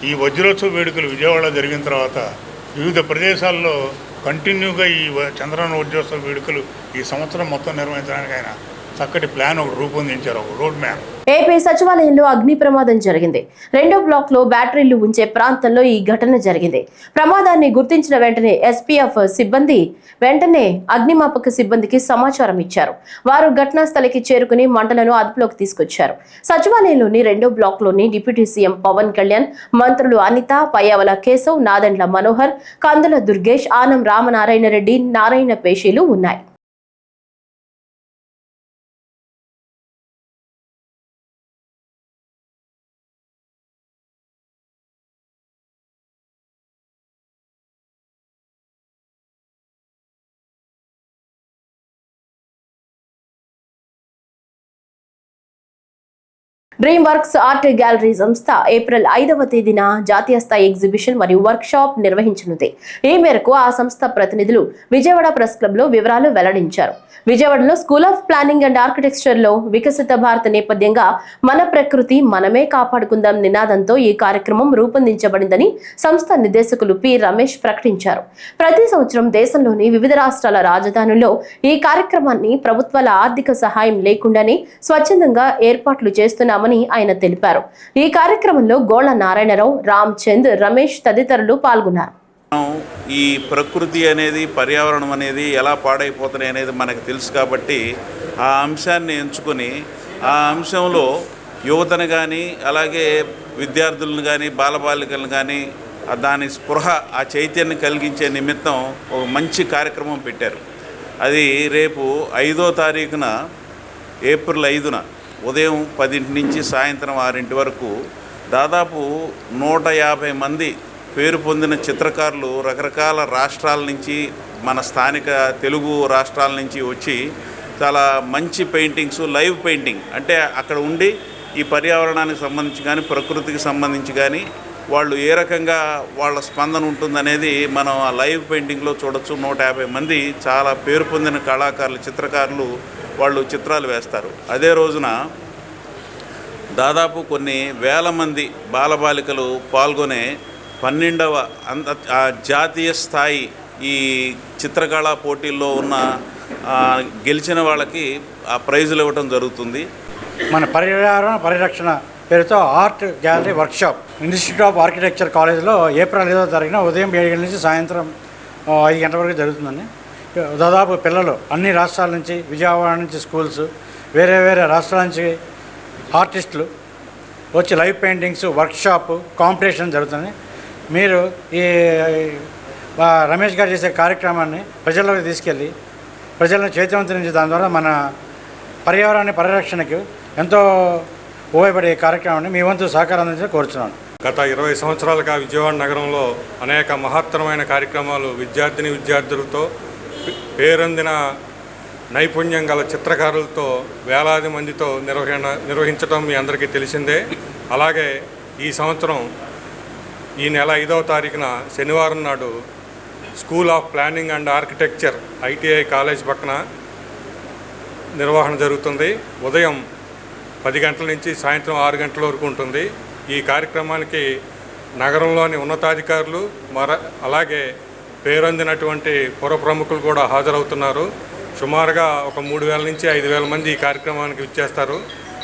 ఈ వజ్రోత్సవ వేడుకలు విజయవాడలో జరిగిన తర్వాత వివిధ ప్రదేశాల్లో కంటిన్యూగా ఈ చంద్రన్న వజ్రోత్సవ వేడుకలు ఈ సంవత్సరం మొత్తం నిర్వహించడానికి ఆయన చక్కటి ప్లాన్ ఒకటి రూపొందించారు, ఒక రోడ్ మ్యాప్. ఏపీ సచివాలయంలో అగ్ని ప్రమాదం జరిగింది. 2వ బ్లాక్ లో బ్యాటరీలు ఉంచే ప్రాంతంలో ఈ ఘటన జరిగింది. ప్రమాదాన్ని గుర్తించిన వెంటనే ఎస్పీఎఫ్ సిబ్బంది వెంటనే అగ్నిమాపక సిబ్బందికి సమాచారం ఇచ్చారు. వారు ఘటనా స్థలికి చేరుకుని మంటలను అదుపులోకి తీసుకొచ్చారు. సచివాలయంలోని 2వ బ్లాక్ లోని డిప్యూటీ సీఎం పవన్ కళ్యాణ్, మంత్రులు అనిత, పయ్యావల కేశవ్, నాదెండ్ల మనోహర్, కందుల దుర్గేష్, ఆనం రామనారాయణ రెడ్డి, నారాయణ పేషీలు ఉన్నాయి. డ్రీమ్ వర్క్స్ ఆర్ట్ గ్యాలరీ సంస్థ ఏప్రిల్ 5వ తేదీన జాతీయ స్థాయి ఎగ్జిబిషన్ మరియు వర్క్ షాప్ నిర్వహించనుంది. ఈ మేరకు ఆ సంస్థ ప్రతినిధులు విజయవాడ ప్రెస్ క్లబ్ లో వివరాలు వెల్లడించారు. విజయవాడలో school of planning and architecture లో వికసిత భారత నేపథ్యంగా మన ప్రకృతి మనమే కాపాడుకుందాం నినాదంతో ఈ కార్యక్రమం రూపొందించబడిందని సంస్థ నిర్దేశకులు పి రమేష్ ప్రకటించారు. ప్రతి సంవత్సరం దేశంలోని వివిధ రాష్ట్రాల రాజధానుల్లో ఈ కార్యక్రమాన్ని ప్రభుత్వాల ఆర్థిక సహాయం లేకుండానే స్వచ్ఛందంగా ఏర్పాట్లు చేస్తున్నామని ఆయన తెలిపారు. ఈ కార్యక్రమంలో గోళ్ల నారాయణరావు, రామ్ చంద్, రమేష్ తదితరులు పాల్గొన్నారు. ఈ ప్రకృతి అనేది, పర్యావరణం అనేది ఎలా పాడైపోతున్నాయి అనేది మనకు తెలుసు కాబట్టి ఆ అంశాన్ని ఎంచుకొని ఆ అంశంలో యువతను కానీ అలాగే విద్యార్థులను కానీ బాలబాలికలను కానీ దాని స్పృహ, ఆ చైతన్యం కలిగించే నిమిత్తం ఒక మంచి కార్యక్రమం పెట్టారు. అది రేపు 5వ తారీఖున ఏప్రిల్ 5న ఉదయం 10 నుంచి సాయంత్రం 6 వరకు దాదాపు 150 మంది పేరు పొందిన చిత్రకారులు రకరకాల రాష్ట్రాల నుంచి, మన స్థానిక తెలుగు రాష్ట్రాల నుంచి వచ్చి చాలా మంచి పెయింటింగ్స్, లైవ్ పెయింటింగ్ అంటే అక్కడ ఉండి ఈ పర్యావరణానికి సంబంధించి కానీ ప్రకృతికి సంబంధించి కానీ వాళ్ళు ఏ రకంగా వాళ్ళ స్పందన ఉంటుందనేది మనం ఆ లైవ్ పెయింటింగ్లో చూడొచ్చు. 150 మంది చాలా పేరు పొందిన కళాకారులు, చిత్రకారులు వాళ్ళు చిత్రాలు వేస్తారు. అదే రోజున దాదాపు కొన్ని వేల మంది బాలబాలికలు పాల్గొనే 12వ జాతీయ స్థాయి ఈ చిత్రకళా పోటీల్లో ఉన్న గెలిచిన వాళ్ళకి ఆ ప్రైజులు ఇవ్వడం జరుగుతుంది. మన పర్యావరణ పరిరక్షణ పేరుతో art gallery workshop institute of architecture కాలేజ్లో ఏప్రిల్ 5వ తారీఖున ఉదయం 7 గంటల నుంచి సాయంత్రం 5 గంటల వరకు జరుగుతుందండి. దాదాపు పిల్లలు అన్ని రాష్ట్రాల నుంచి, విజయవాడ నుంచి స్కూల్స్, వేరే వేరే రాష్ట్రాల నుంచి ఆర్టిస్టులు వచ్చి లైవ్ పెయింటింగ్స్, వర్క్షాప్, కాంపిటీషన్ జరుగుతుంది. మీరు ఈ రమేష్ గారు చేసే కార్యక్రమాన్ని ప్రజల్లోకి తీసుకెళ్ళి ప్రజలను చైతన్యవంతం దాని ద్వారా మన పర్యావరణ పరిరక్షణకు ఎంతో ఉపయోగపడే కార్యక్రమాన్ని మీ వంతు సహకారం అందించి కోరుతున్నాను. గత 20 సంవత్సరాలుగా విజయవాడ నగరంలో అనేక మహత్తరమైన కార్యక్రమాలు విద్యార్థులతో పేరొందిన నైపుణ్యం గల చిత్రకారులతో వేలాది మందితో నిర్వహించడం మీ అందరికీ తెలిసిందే. అలాగే ఈ సంవత్సరం ఈ నెల 5వ తారీఖున శనివారం నాడు school of planning and architecture ITI college పక్కన నిర్వహణ జరుగుతుంది. ఉదయం 10 గంటల నుంచి సాయంత్రం 6 గంటల వరకు ఉంటుంది. ఈ కార్యక్రమానికి నగరంలోని ఉన్నతాధికారులు అలాగే పేరొందినటువంటి పుర ప్రముఖులు కూడా హాజరవుతున్నారు. సుమారుగా ఒక 3,000 నుంచి 5,000 మంది ఈ కార్యక్రమానికి విచ్చేస్తారు.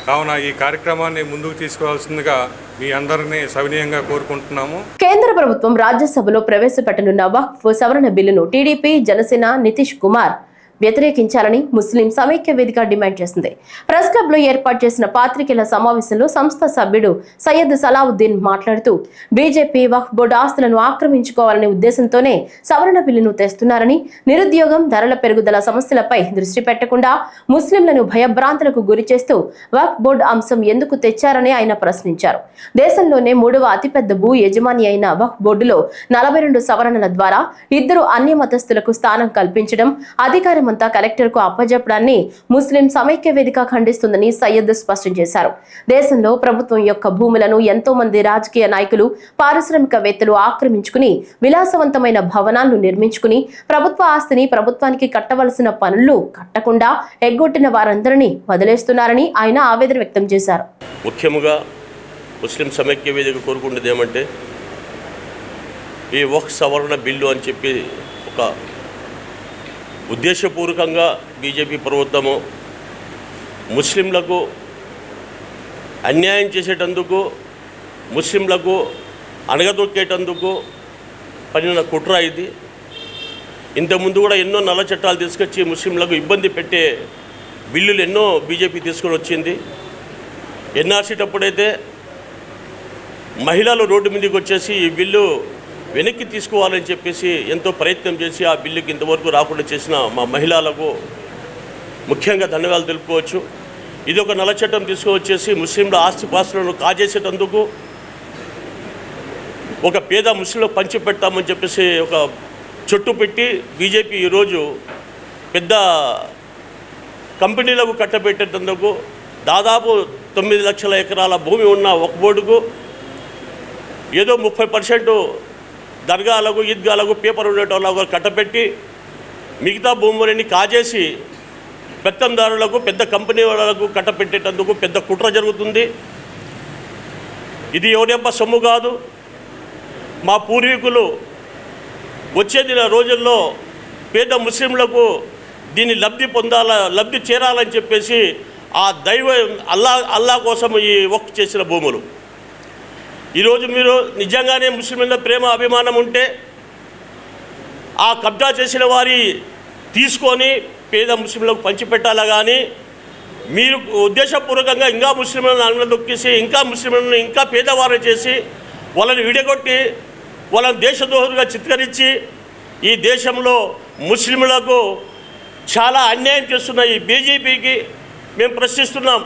కావున ఈ కార్యక్రమాన్ని ముందుకు తీసుకువెళ్లాల్సిందిగా మీ అందరినీ సవినీయంగా కోరుకుంటున్నాము. కేంద్ర ప్రభుత్వం రాజ్యసభలో ప్రవేశపెట్టనున్న వక్ఫ్ సవరణ బిల్లును టీడీపీ, జనసేన, నితీష్ కుమార్ వ్యతిరేకించాలని ముస్లిం సమైక్య వేదిక డిమాండ్ చేసింది. ప్రెస్ క్లబ్ లో ఏర్పాటు చేసిన పాత్రికేయుల సమావేశంలో సంస్థ సభ్యుడు సయ్యద్ సలావుద్దీన్ మాట్లాడుతూ బీజేపీ వక్ఫ్ బోర్డు ఆస్తులను ఆక్రమించుకోవాలనే ఉద్దేశంతోనే సవరణ బిల్లును తెస్తున్నారని, నిరుద్యోగం, ధరల పెరుగుదల సమస్యలపై దృష్టి పెట్టకుండా ముస్లింలను భయభ్రాంతులకు గురి చేస్తూ వక్ఫ్ బోర్డు అంశం ఎందుకు తెచ్చారని ఆయన ప్రశ్నించారు. దేశంలోనే 3వ అతిపెద్ద భూ యజమాని అయిన వక్ఫ్ బోర్డులో 42 సవరణల ద్వారా 2 అన్య మతస్థులకు స్థానం కల్పించడం, అధికారం కలెక్టర్ కు అప్పజెప్పడాన్ని ముస్లిం సమైక్య వేదిక ఖండిస్తుందని సయ్యద్ స్పష్టం చేశారు. దేశంలో ప్రభుత్వం యొక్క భూములను ఎంతో మంది రాజకీయ నాయకులు, పారిశ్రామికవేత్తలు ఆక్రమించుకుని విలాసవంతమైన భవనాలను నిర్మించుకుని ప్రభుత్వ ఆస్తిని ప్రభుత్వానికి కట్టవలసిన పనులు కట్టకుండా ఎగ్గొట్టిన వారందరినీ వదిలేస్తున్నారని ఆయన ఆవేదన వ్యక్తం చేశారు. ముఖ్యంగా ముస్లిం సమైక్య వేదిక కోరుకునేది ఏమంటే ఈ వక్ఫ్ సవరణ బిల్లు అని చెప్పి ఒక ఉద్దేశపూర్వకంగా బీజేపీ ప్రభుత్వము ముస్లింలకు అన్యాయం చేసేటందుకు, ముస్లింలకు అణగదొక్కేటందుకు పడిన కుట్ర ఇది. ఇంతకుముందు కూడా ఎన్నో నల్ల చట్టాలు తీసుకొచ్చి ముస్లింలకు ఇబ్బంది పెట్టే బిల్లులు ఎన్నో బీజేపీ తీసుకొని వచ్చింది. ఎన్ఆర్సీటప్పుడైతే మహిళలు రోడ్డు మీదకి వచ్చేసి ఈ బిల్లు వెనక్కి తీసుకోవాలని చెప్పేసి ఎంతో ప్రయత్నం చేసి ఆ బిల్లుకి ఇంతవరకు రాకుండా చేసిన మా మహిళలకు ముఖ్యంగా ధన్యవాదాలు తెలుపుకోవచ్చు. ఇది ఒక నల్ల చట్టం తీసుకువచ్చేసి ముస్లింల ఆస్తిపాస్తులను కాజేసేటందుకు, ఒక పేద ముస్లింలకు పంచిపెడతామని చెప్పేసి ఒక చుట్టు పెట్టి బీజేపీ ఈరోజు పెద్ద కంపెనీలకు కట్టబెట్టేటందుకు దాదాపు 9 లక్షల ఎకరాల భూమి ఉన్న ఒక బోర్డుకు ఏదో 30% దర్గాలకు, ఈద్గాలకు పేపర్ ఉండేటోళ్ళకు కట్టబెట్టి మిగతా భూములని కాజేసి పెత్తందారులకు, పెద్ద కంపెనీ వాళ్ళకు కట్టబెట్టేటందుకు పెద్ద కుట్ర జరుగుతుంది. ఇది ఎవరెంప సొమ్ము కాదు. మా పూర్వీకులు వచ్చే రోజుల్లో పేద ముస్లింలకు దీన్ని లబ్ధి చేరాలని చెప్పేసి ఆ అల్లా కోసం ఈ వక్ఫ్ చేసిన భూములు. ఈరోజు మీరు నిజంగానే ముస్లింల ప్రేమ, అభిమానం ఉంటే ఆ కబ్జా చేసిన వారి తీసుకొని పేద ముస్లింలకు పంచిపెట్టాలా, కానీ మీరు ఉద్దేశపూర్వకంగా ఇంకా ముస్లింలను అణగదొక్కేసి, ఇంకా ముస్లింలను ఇంకా పేదవారు చేసి వాళ్ళని విడగొట్టి వాళ్ళని దేశద్రోహులుగా చిత్కరించి ఈ దేశంలో ముస్లింలకు చాలా అన్యాయం చేస్తున్న ఈ బీజేపీకి మేము ప్రశ్నిస్తున్నాం.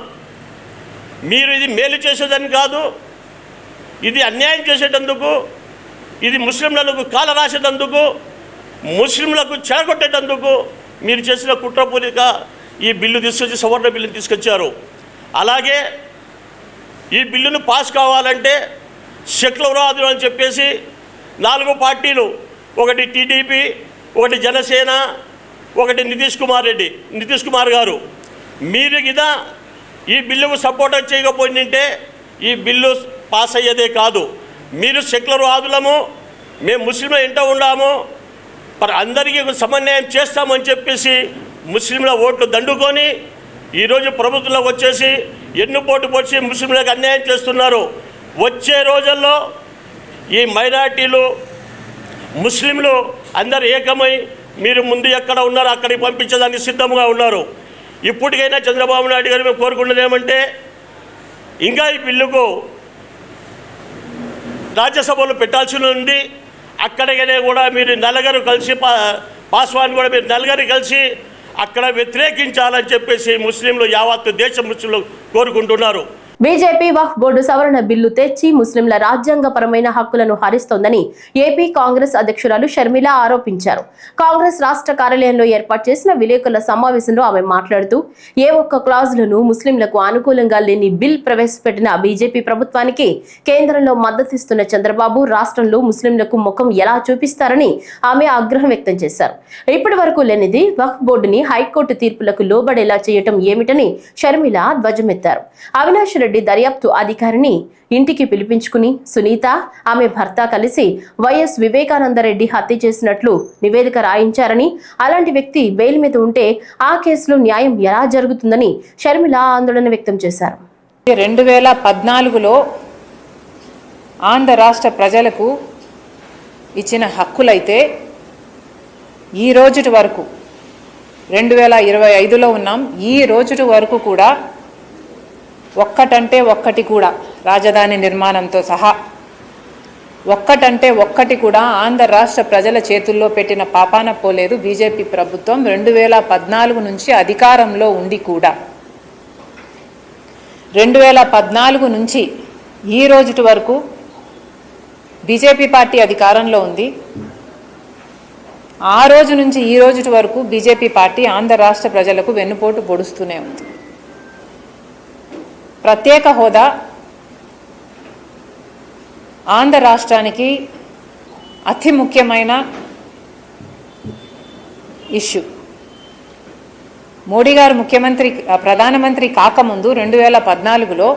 మీరు ఇది మేలు చేసేదని కాదు, ఇది అన్యాయం చేసేటందుకు, ఇది ముస్లింలకు కాల రాసేటందుకు, ముస్లింలకు చెడగొట్టేటందుకు మీరు చేసిన కుట్రపూరిక ఈ బిల్లు తీసుకొచ్చి సవరణ బిల్లును తీసుకొచ్చారు. అలాగే ఈ బిల్లును పాస్ కావాలంటే సెక్యులర్వాదులు అని చెప్పేసి 4 పార్టీలు, ఒకటి టీడీపీ, ఒకటి జనసేన, ఒకటి నితీష్ కుమార్ గారు, మీరు గిదా ఈ బిల్లుకు సపోర్ట్ చేయకపోయిందంటే ఈ బిల్లు పాస్ అయ్యేదే కాదు. మీరు సెక్యులర్వాదులము, మేము ముస్లింల ఇంట ఉన్నాము, అందరికీ సమన్వయం చేస్తామని చెప్పేసి ముస్లింల ఓట్లు దండుకొని ఈరోజు ప్రభుత్వంలో వచ్చేసి ఎన్నుపోటు పొడిచి ముస్లింలకు అన్యాయం చేస్తున్నారు. వచ్చే రోజుల్లో ఈ మైనార్టీలు, ముస్లింలు అందరు ఏకమై మీరు ముందు ఎక్కడ ఉన్నారో అక్కడికి పంపించేదానికి సిద్ధంగా ఉన్నారు. ఇప్పటికైనా చంద్రబాబు నాయుడు గారు మేము కోరుకున్నది ఏమంటే, ఇంకా ఈ బిల్లుకు రాజ్యసభలో పెట్టాల్సి ఉంది. అక్కడికనే కూడా మీరు నలుగురు కలిసి పాస్వాన్ కూడా మీరు నలుగురు కలిసి అక్కడ వ్యతిరేకించాలని చెప్పేసి ముస్లింలు యావత్తు దేశ ముస్లింలు కోరుకుంటున్నారు. బీజేపీ వక్ఫ్ బోర్డు సవరణ బిల్లు తెచ్చి ముస్లింల రాజ్యాంగపరమైన హక్కులను హరిస్తోందని ఏపీ కాంగ్రెస్ అధ్యక్షురాలు షర్మిల ఆరోపించారు. కాంగ్రెస్ రాష్ట్ర కార్యాలయంలో ఏర్పాటు చేసిన విలేకరుల సమావేశంలో ఆమె మాట్లాడుతూ ఏ ఒక్క క్లాజులను ముస్లింలకు అనుకూలంగా లేని బిల్ ప్రవేశపెట్టిన బీజేపీ ప్రభుత్వానికి కేంద్రంలో మద్దతిస్తున్న చంద్రబాబు రాష్ట్రంలో ముస్లింలకు ముఖం ఎలా చూపిస్తారని ఆమె ఆగ్రహం వ్యక్తం చేశారు. ఇప్పటి వరకు లేనిది వక్ఫ్ బోర్డుని హైకోర్టు తీర్పులకు లోబడేలా చేయటం ఏమిటని షర్మిల ధ్వజమెత్తారు. అవినాష్ రెడ్డి దర్యాప్తు అధికారిని ఇంటికి పిలిపించుకుని సునీత ఆమె భర్త కలిసి వైఎస్ వివేకానందరెడ్డి హత్య చేసినట్లు నివేదిక రాయించారని, అలాంటి వ్యక్తి బెయిల్ మీద ఉంటే ఆ కేసులో న్యాయం ఎలా జరుగుతుందని షర్మిల ఆందోళన వ్యక్తం చేశారు. 2014లో ఆంధ్ర రాష్ట్ర ప్రజలకు ఇచ్చిన హక్కులైతే ఈ రోజుటి వరకు 2025లో ఉన్నాం. ఈ రోజుటి వరకు కూడా ఒక్కటంటే ఒక్కటి కూడా రాజధాని నిర్మాణంతో సహా ఒక్కటంటే ఒక్కటి కూడా ఆంధ్ర రాష్ట్ర ప్రజల చేతుల్లో పెట్టిన పాపాన పోలేదు. బీజేపీ ప్రభుత్వం 2014 నుంచి అధికారంలో ఉండి కూడా 2014 నుంచి ఈ రోజుటి వరకు బీజేపీ పార్టీ అధికారంలో ఉంది. ఆ రోజు నుంచి ఈ రోజుటి వరకు బీజేపీ పార్టీ ఆంధ్ర రాష్ట్ర ప్రజలకు వెన్నుపోటు పొడుస్తూనే ఉంది. ప్రత్యేక హోదా ఆంధ్ర రాష్ట్రానికి అతి ముఖ్యమైన ఇష్యూ. మోడీ గారు ప్రధానమంత్రి కాకముందు 2014లో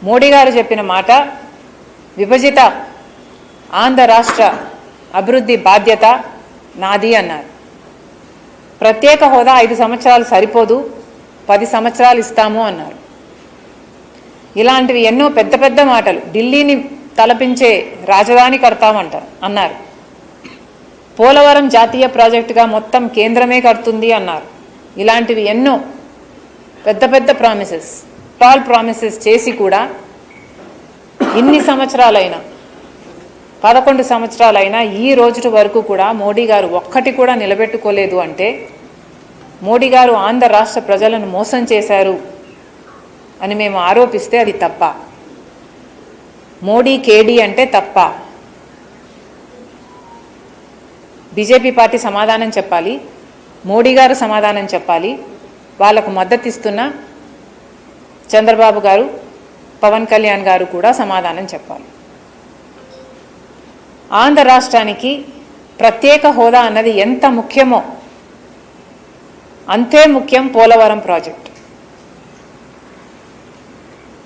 మోడీ గారు చెప్పిన మాట విభజిత ఆంధ్ర రాష్ట్ర అభివృద్ధి బాధ్యత నాది అన్నారు. ప్రత్యేక హోదా 5 సంవత్సరాలు సరిపోదు, 10 సంవత్సరాలు ఇస్తాము అన్నారు. ఇలాంటివి ఎన్నో పెద్ద పెద్ద మాటలు. ఢిల్లీని తలపించే రాజధాని కడతామంటారు అన్నారు. పోలవరం జాతీయ ప్రాజెక్టుగా మొత్తం కేంద్రమే కడుతుంది అన్నారు. ఇలాంటివి ఎన్నో పెద్ద పెద్ద ప్రామిసెస్ చేసి కూడా ఇన్ని సంవత్సరాలైనా 11 సంవత్సరాలైనా ఈ రోజుటి వరకు కూడా మోడీ గారు ఒక్కటి కూడా నిలబెట్టుకోలేదు అంటే మోడీ గారు ఆంధ్ర రాష్ట్ర ప్రజలను మోసం చేశారు అని మేము ఆరోపిస్తే అది తప్ప? మోడీ కేడీ అంటే తప్ప? బీజేపీ పార్టీ సమాధానం చెప్పాలి, మోడీ గారు సమాధానం చెప్పాలి, వాళ్లకు మద్దతిస్తున్న చంద్రబాబు గారు, పవన్ కళ్యాణ్ గారు కూడా సమాధానం చెప్పాలి. ఆంధ్ర రాష్ట్రానికి ప్రత్యేక హోదా అన్నది ఎంత ముఖ్యమో అంతే ముఖ్యం పోలవరం ప్రాజెక్ట్.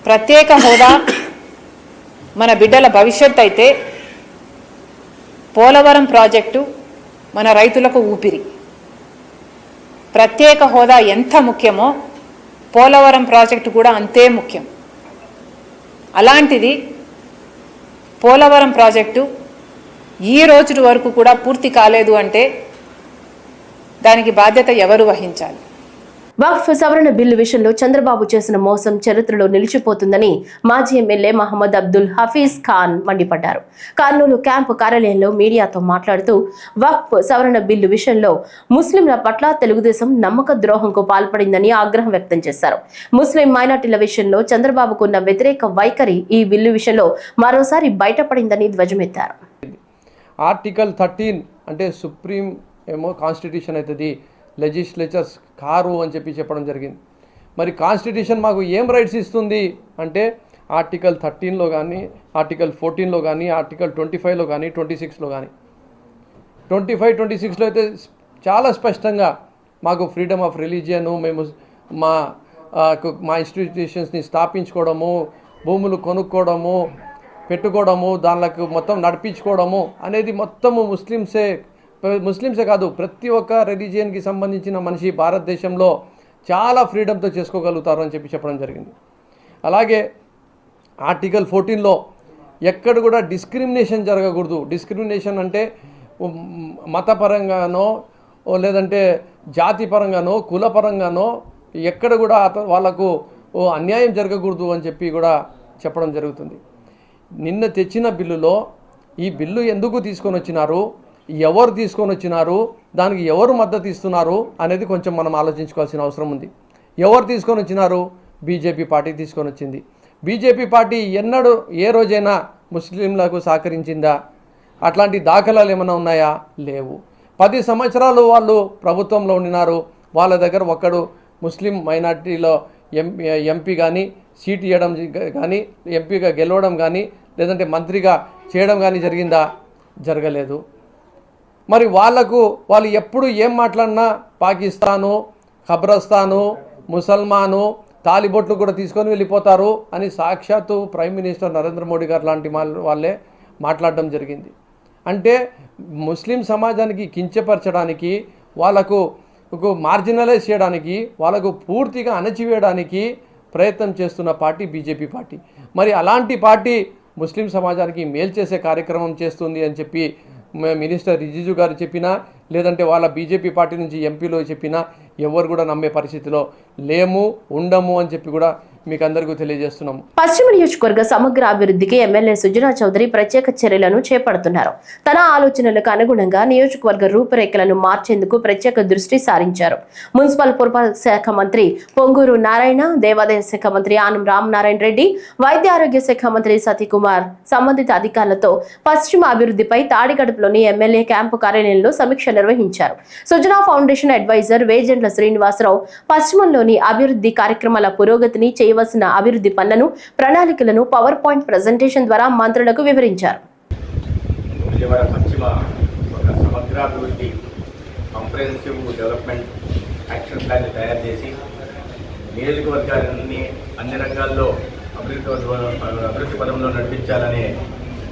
ప్రత్యేక హోదా మన బిడ్డల భవిష్యత్ అయితే పోలవరం ప్రాజెక్టు మన రైతులకు ఊపిరి. ప్రత్యేక హోదా ఎంత ముఖ్యమో పోలవరం ప్రాజెక్టు కూడా అంతే ముఖ్యం. అలాంటిది పోలవరం ప్రాజెక్టు ఈ రోజు వరకు కూడా పూర్తి కాలేదు అంటే దానికి బాధ్యత ఎవరు వహించాలి? వక్ఫ్ సవరణ బిల్లు విషయంలో చంద్రబాబు చేసిన మోసం చరిత్రలో నిలిచిపోతుందని మాజీ ఎమ్మెల్యే మహమ్మద్ అబ్దుల్ హఫీజ్ ఖాన్ మండిపడ్డారు. కర్నూలు క్యాంపు కార్యాలయంలో మీడియాతో మాట్లాడుతూ వక్ఫ్ సవరణ బిల్లు విషయంలో ముస్లింల పట్ల తెలుగుదేశం నమ్మక ద్రోహంకు పాల్పడిందని ఆగ్రహం వ్యక్తం చేశారు. ముస్లిం మైనార్టీల విషయంలో చంద్రబాబుకున్న వ్యతిరేక వైఖరి ఈ బిల్లు విషయంలో మరోసారి బయటపడిందని ధ్వజమెత్తారు. ఆర్టికల్ 13 అంటే సుప్రీం ఏమో కాన్స్టిట్యూషన్ అవుతుంది, లెజిస్లేచర్స్ కారు అని చెప్పడం జరిగింది. మరి కాన్స్టిట్యూషన్ మాకు ఏం రైట్స్ ఇస్తుంది అంటే ఆర్టికల్ 13లో కానీ, ఆర్టికల్ 14లో కానీ, ఆర్టికల్ 25లో కానీ, 26లో కానీ, 25, 26లో అయితే చాలా స్పష్టంగా మాకు ఫ్రీడమ్ ఆఫ్ రిలీజియను, మేము మా ఇన్స్టిట్యూషన్స్ని స్థాపించుకోవడము, భూములు కొనుక్కోవడము, పెట్టుకోవడము, దానికి మొత్తం నడిపించుకోవడము అనేది మొత్తము ముస్లిమ్సే కాదు ప్రతి ఒక్క రిలీజియన్కి సంబంధించిన మనిషి భారతదేశంలో చాలా ఫ్రీడమ్తో చేసుకోగలుగుతారు అని చెప్పడం జరిగింది. అలాగే ఆర్టికల్ 14లో ఎక్కడ కూడా డిస్క్రిమినేషన్ జరగకూడదు. డిస్క్రిమినేషన్ అంటే మతపరంగానో లేదంటే జాతిపరంగానో కులపరంగానో ఎక్కడ కూడా వాళ్ళకు అన్యాయం జరగకూడదు అని చెప్పి కూడా చెప్పడం జరుగుతుంది. నిన్న తెచ్చిన బిల్లులో ఈ బిల్లు ఎందుకు తీసుకొని వచ్చినారు, ఎవరు తీసుకొని వచ్చినారు, దానికి ఎవరు మద్దతు ఇస్తున్నారు అనేది కొంచెం మనం ఆలోచించుకోవాల్సిన అవసరం ఉంది. ఎవరు తీసుకొని వచ్చినారు? బీజేపీ పార్టీ తీసుకొని వచ్చింది. బీజేపీ పార్టీ ఎన్నడూ ఏ రోజైనా ముస్లింలకు సహకరించిందా? అట్లాంటి దాఖలాలు ఏమైనా ఉన్నాయా? లేవు. 10 సంవత్సరాలు వాళ్ళు ప్రభుత్వంలో ఉండినారు. వాళ్ళ దగ్గర ఒక్కడు ముస్లిం మైనార్టీలో ఎంపీ కానీ సీట్ ఇవ్వడం కానీ ఎంపీగా గెలవడం కానీ లేదంటే మంత్రిగా చేయడం కానీ జరిగిందా? జరగలేదు. మరి వాళ్ళు ఎప్పుడు ఏం మాట్లాడినా పాకిస్తాను, ఖబ్రస్తాను, ముసల్మాను, తాలిబొట్లు కూడా తీసుకొని వెళ్ళిపోతారు అని సాక్షాత్తు ప్రైమ్ మినిస్టర్ నరేంద్ర మోడీ గారు లాంటి వాళ్ళే మాట్లాడడం జరిగింది. అంటే ముస్లిం సమాజానికి కించపరచడానికి, వాళ్ళకు మార్జినలైజ్ చేయడానికి, వాళ్ళకు పూర్తిగా అణచివేయడానికి ప్రయత్నం చేస్తున్న పార్టీ బీజేపీ పార్టీ. మరి అలాంటి పార్టీ ముస్లిం సమాజానికి మేలు చేసే కార్యక్రమం చేస్తుంది అని చెప్పి మినిస్టర్ రిజిజు గారు చెప్పినా లేదంటే వాళ్ళ బీజేపీ పార్టీ నుంచి ఎంపీలో చెప్పినా ఎవరు కూడా నమ్మే పరిస్థితిలో లేము, ఉండము అని చెప్పి కూడా మీకు అందరికీ తెలియజేస్తున్నాము. పశ్చిమ నియోజకవర్గ సమగ్ర అభివృద్ధికి ఎమ్మెల్యే సుజనా చౌదరి ప్రత్యేక చర్యలను చేపడుతున్నారు. తన ఆలోచనలకు అనుగుణంగా నియోజకవర్గ రూపురేఖలను మార్చేందుకు ప్రత్యేక దృష్టి సారించారు. మున్సిపల్ పురపాలక శాఖ మంత్రి పొంగూరు నారాయణ, దేవాదాయ శాఖ మంత్రి ఆనం రామనారాయణ రెడ్డి, వైద్య ఆరోగ్య శాఖ మంత్రి సతీకుమార్ సంబంధిత అధికారులతో పశ్చిమ అభివృద్ధిపై తాడిగడపలోని ఎమ్మెల్యే క్యాంపు కార్యాలయంలో సమీక్ష నిర్వహించారు. సుజనా ఫౌండేషన్ అడ్వైజర్ వేజెండ్ల శ్రీనివాసరావు పశ్చిమంలోని అభివృద్ధి కార్యక్రమాల పురోగతిని చేయవలసిన అభివృద్ధి పనులను, ప్రణాళికలను పవర్ పాయింట్ ప్రెజెంటేషన్ ద్వారా మంత్రులకు వివరించారు. విజయవాడ పశ్చిమ ఒక సమగ్రాభివృద్ధి కాంప్రహెన్సివ్ డెవలప్మెంట్ యాక్షన్ ప్లాన్ తయారు చేసి నియోజకవర్గాన్ని అన్ని రంగాల్లో అభివృద్ధి పదంలో నడిపించాలనే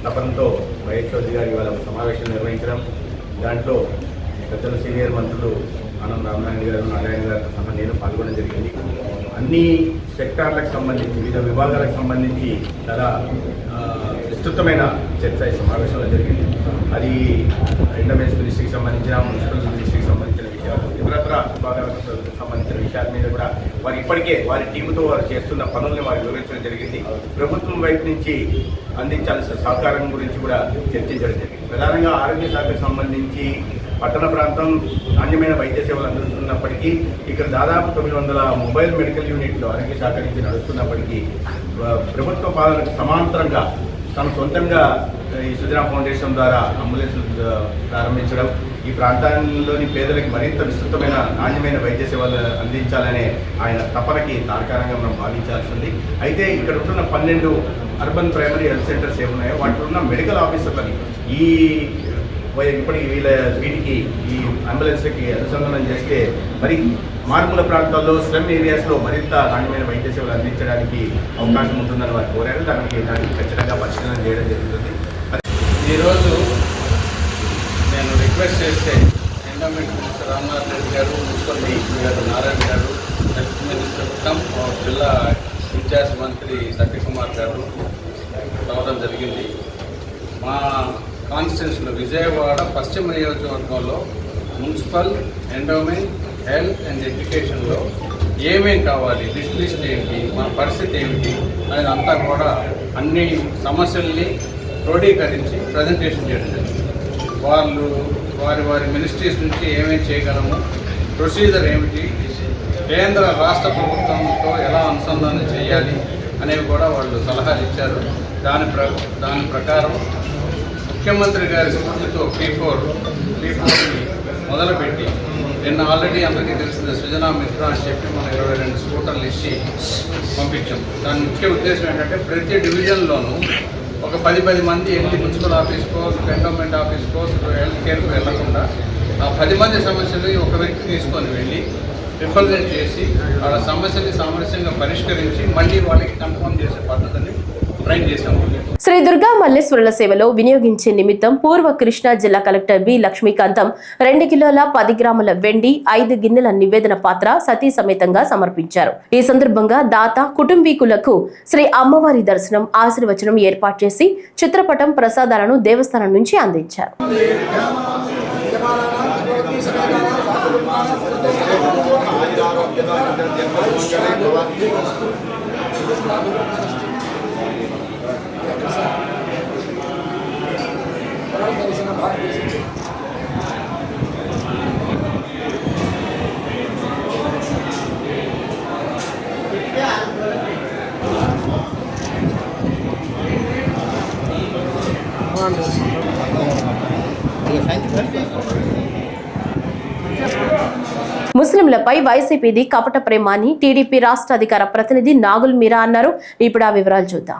తపనతో వైఎస్ చౌదరి గారి ఇవాళ సమావేశం నిర్వహించడం, దాంట్లో పెద్దలు సీనియర్ మంత్రులు ఆనం రామనారాయణ గారు, నారాయణ గారితో సహా నేను పాల్గొనడం జరిగింది. అన్ని సెక్టార్లకు సంబంధించి, వివిధ విభాగాలకు సంబంధించి చాలా విస్తృతమైన చర్చ ఈ సమావేశంలో జరిగింది. అది ఎండోమెంట్స్ మినిస్ట్రీకి సంబంధించిన, మున్సిపల్ మినిస్ట్రీకి సంబంధించిన విషయాలు, ఇతరత్ర విభాగాలకు సంబంధించిన విషయాల మీద కూడా వారు ఇప్పటికే వారి టీముతో వారు చేస్తున్న పనుల్ని వారు వివరించడం జరిగింది. ప్రభుత్వం వైపు నుంచి అందించాల్సిన సహకారం గురించి కూడా చర్చించడం జరిగింది. ప్రధానంగా ఆరోగ్య శాఖకు సంబంధించి పట్టణ ప్రాంతం నాణ్యమైన వైద్య సేవలు అందిస్తున్నప్పటికీ ఇక్కడ దాదాపు 900 మొబైల్ మెడికల్ యూనిట్లు ఆరోగ్య శాఖ నుంచి నడుస్తున్నప్పటికీ ప్రభుత్వ పాలనకు సమాంతరంగా తన సొంతంగా ఈ సుజనా ఫౌండేషన్ ద్వారా అంబులెన్స్ ప్రారంభించడం, ఈ ప్రాంతాల్లోని పేదలకు మరింత విస్తృతమైన నాణ్యమైన వైద్య సేవలు అందించాలనే ఆయన తపనకి తార్కాణంగా మనం భావించాల్సింది. అయితే ఇక్కడ ఉంటున్న 12 అర్బన్ ప్రైమరీ హెల్త్ సెంటర్స్ ఏమున్నాయో వాటిలో ఉన్న మెడికల్ ఆఫీసర్లని ఇప్పటికి వీటికి ఈ అంబులెన్స్లకి అనుసంధానం చేస్తే మరి మారుమూల ప్రాంతాల్లో స్లమ్ ఏరియాస్లో మరింత నాణ్యమైన వైద్య సేవలు అందించడానికి అవకాశం ఉంటుందని వారు కోరారు. దానికి ఖచ్చితంగా పరిశీలన చేయడం జరుగుతుంది. ఈరోజు నేను రిక్వెస్ట్ చేస్తే ఎండోమెంట్ మినిస్టర్ రామనాథ్ రెడ్డి గారు, మున్సిపల్ మినిస్టర్ గారు నారాయణ గారు, హెల్త్ మినిస్టర్ జిల్లా ఇన్ఛార్జ్ మంత్రి సత్యకుమార్ గారు రావడం జరిగింది. మా కాన్స్టిట్యూన్సీలో విజయవాడ పశ్చిమ నియోజకవర్గంలో మున్సిపల్, ఎండోమెంట్, హెల్త్ అండ్ ఎడ్యుకేషన్లో ఏమేం కావాలి, లిస్ట్ ఏంటి, మన పరిస్థితి ఏమిటి అనేది అంతా కూడా అన్ని సమస్యల్ని క్రోడీకరించి ప్రజెంటేషన్ చేయడం జరిగింది. వారి మినిస్ట్రీస్ నుంచి ఏమేమి చేయగలము, ప్రొసీజర్ ఏమిటి, కేంద్ర రాష్ట్ర ప్రభుత్వంతో ఎలా అనుసంధానం చేయాలి అనేవి కూడా వాళ్ళు సలహాలు ఇచ్చారు. దాని ప్రకారం ముఖ్యమంత్రి గారి స్ఫూర్తితో P4ని మొదలుపెట్టి నిన్న ఆల్రెడీ అందరికీ తెలిసిందే సుజనా మిత్ర అని చెప్పి మనం 22 స్కూటర్లు ఇచ్చి పంపించాం. దాని ముఖ్య ఉద్దేశం ఏంటంటే ప్రతి డివిజన్లోనూ ఒక 10 మంది వెళ్ళి మున్సిపల్ ఆఫీస్కో, ఎండోమెంట్ ఆఫీస్కో, హెల్త్ కేర్కు వెళ్లకుండా ఆ 10 మంది సమస్యలు ఒక వ్యక్తి తీసుకొని వెళ్ళి రిప్రజెంట్ చేసి వాళ్ళ సమస్యని సామరస్యంగా పరిష్కరించి మళ్ళీ వాళ్ళకి కన్ఫర్మ్ చేసే పద్ధతిని ట్రైన్ చేసాము. శ్రీ దుర్గా మల్లేశ్వరుల సేవలో వినియోగించే నిమిత్తం పూర్వ కృష్ణా జిల్లా కలెక్టర్ బి లక్ష్మీకాంతం 2 కిలోల 10 గ్రాముల వెండి 5 గిన్నెల నివేదన పాత్ర సతీ సమేతంగా సమర్పించారు. ఈ సందర్భంగా దాత కుటుంబీకులకు శ్రీ అమ్మవారి దర్శనం ఆశీర్వచనం ఏర్పాటు చేసి చిత్రపటం ప్రసాదాలను దేవస్థానం నుంచి అందించారు. ముస్లింలపై వైసీపీది కపట ప్రేమాని టీడీపీ రాష్ట్ర అధికార ప్రతినిధి నాగుల్ మీరా అన్నారు. ఇప్పుడు ఆ వివరాలు చూద్దాం.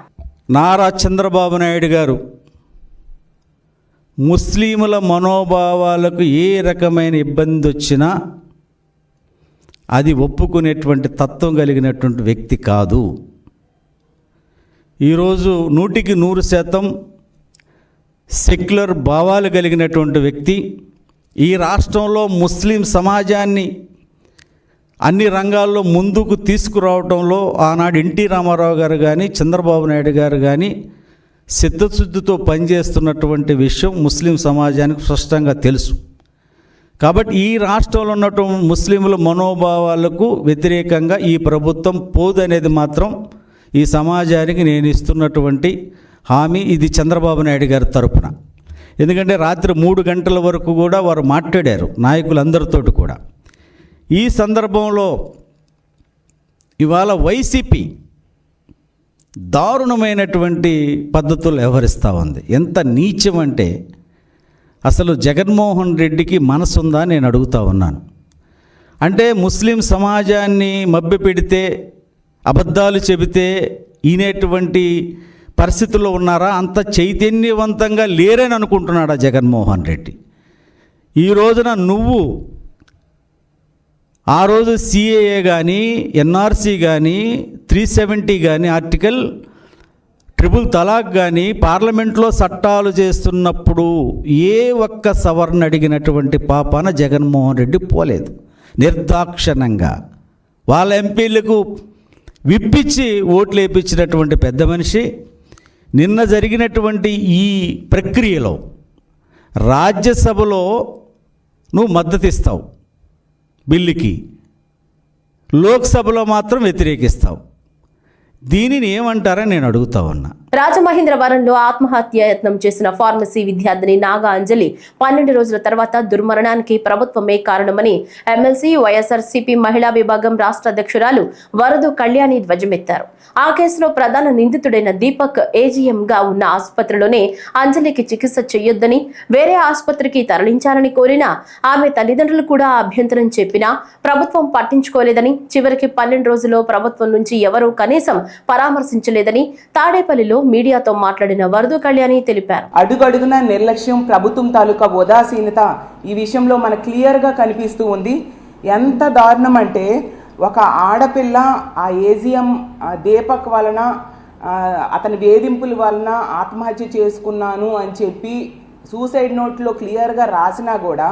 నారా చంద్రబాబు నాయుడు గారు ముస్లింల మనోభావాలకు ఏ రకమైన ఇబ్బంది వచ్చినా అది ఒప్పుకునేటువంటి తత్వం కలిగినటువంటి వ్యక్తి కాదు. ఈరోజు 100% సెక్యులర్ భావాలు కలిగినటువంటి వ్యక్తి. ఈ రాష్ట్రంలో ముస్లిం సమాజాన్ని అన్ని రంగాల్లో ముందుకు తీసుకురావడంలో ఆనాడు ఎన్టీ రామారావు గారు కానీ చంద్రబాబు నాయుడు గారు కానీ సిద్ధశుద్ధితో పనిచేస్తున్నటువంటి విషయం ముస్లిం సమాజానికి స్పష్టంగా తెలుసు. కాబట్టి ఈ రాష్ట్రంలో ఉన్నటువంటి ముస్లింల మనోభావాలకు వ్యతిరేకంగా ఈ ప్రభుత్వం పోదనేది మాత్రం ఈ సమాజానికి నేను ఇస్తున్నటువంటి హామీ. ఇది చంద్రబాబు నాయుడు గారి తరపున. ఎందుకంటే రాత్రి 3 గంటల వరకు కూడా వారు మాట్లాడారు నాయకులందరితోటి కూడా. ఈ సందర్భంలో ఇవాళ వైసీపీ దారుణమైనటువంటి పద్ధతులు వ్యవహరిస్తూ ఉంది. ఎంత నీచం అంటే అసలు జగన్మోహన్ రెడ్డికి మనసుందా నేను అడుగుతా ఉన్నాను. అంటే ముస్లిం సమాజాన్ని మభ్యపెడితే అబద్ధాలు చెబితే ఈనేటువంటి పరిస్థితుల్లో ఉన్నారా? అంత చైతన్యవంతంగా లేరని అనుకుంటున్నాడా జగన్మోహన్ రెడ్డి? ఈ రోజున నువ్వు ఆ రోజు సిఏఏ కానీ ఎన్ఆర్సీ కానీ 370 కానీ ఆర్టికల్ 3 కానీ పార్లమెంట్లో చట్టాలు చేస్తున్నప్పుడు ఏ ఒక్క సవరణ అడిగినటువంటి పాపాన జగన్మోహన్ రెడ్డి పోలేదు. నిర్దాక్షణంగా వాళ్ళ ఎంపీలకు విప్పించి ఓట్లు వేయించినటువంటి పెద్ద మనిషి. నిన్న జరిగినటువంటి ఈ ప్రక్రియలో రాజ్యసభలో నువ్వు మద్దతు ఇస్తావు బిల్లుకి, లోక్సభలో మాత్రం వ్యతిరేకిస్తావు. దీనిని ఏమంటారని నేను అడుగుతా ఉన్నా. రాజమహేంద్రవరంలో ఆత్మహత్య యత్నం చేసిన ఫార్మసీ విద్యార్థిని నాగా అంజలి 12 రోజుల తర్వాత దుర్మరణానికి ప్రభుత్వమే కారణమని ఎమ్మెల్సీ వైఎస్ఆర్సీపీ మహిళా విభాగం రాష్ట్ర అధ్యక్షురాలు వరదు కళ్యాణి ధ్వజమెత్తారు. ఆ కేసులో ప్రధాన నిందితుడైన దీపక్ ఏజీఎంగా ఉన్న ఆసుపత్రిలోనే అంజలికి చికిత్స చేయొద్దని వేరే ఆసుపత్రికి తరలించాలని కోరినా ఆమె తల్లిదండ్రులు కూడా అభ్యంతరం చెప్పినా ప్రభుత్వం పట్టించుకోలేదని, చివరికి 12 రోజుల్లో ప్రభుత్వం నుంచి ఎవరూ కనీసం పరామర్శించలేదని తాడేపల్లిలో మీడియాతో మాట్లాడిన వరదు కళ్యాణి తెలిపారు. అడుగడుగున నిర్లక్ష్యం, ప్రభుత్వం తాలూకా ఉదాసీనత ఈ విషయంలో మనకు క్లియర్గా కనిపిస్తూ ఉంది. ఎంత దారుణం అంటే ఒక ఆడపిల్ల ఆ ఏజిఎం దీపక్ వలన అతని వేధింపుల వలన ఆత్మహత్య చేసుకున్నాను అని చెప్పి సూసైడ్ నోట్లో క్లియర్గా రాసినా కూడా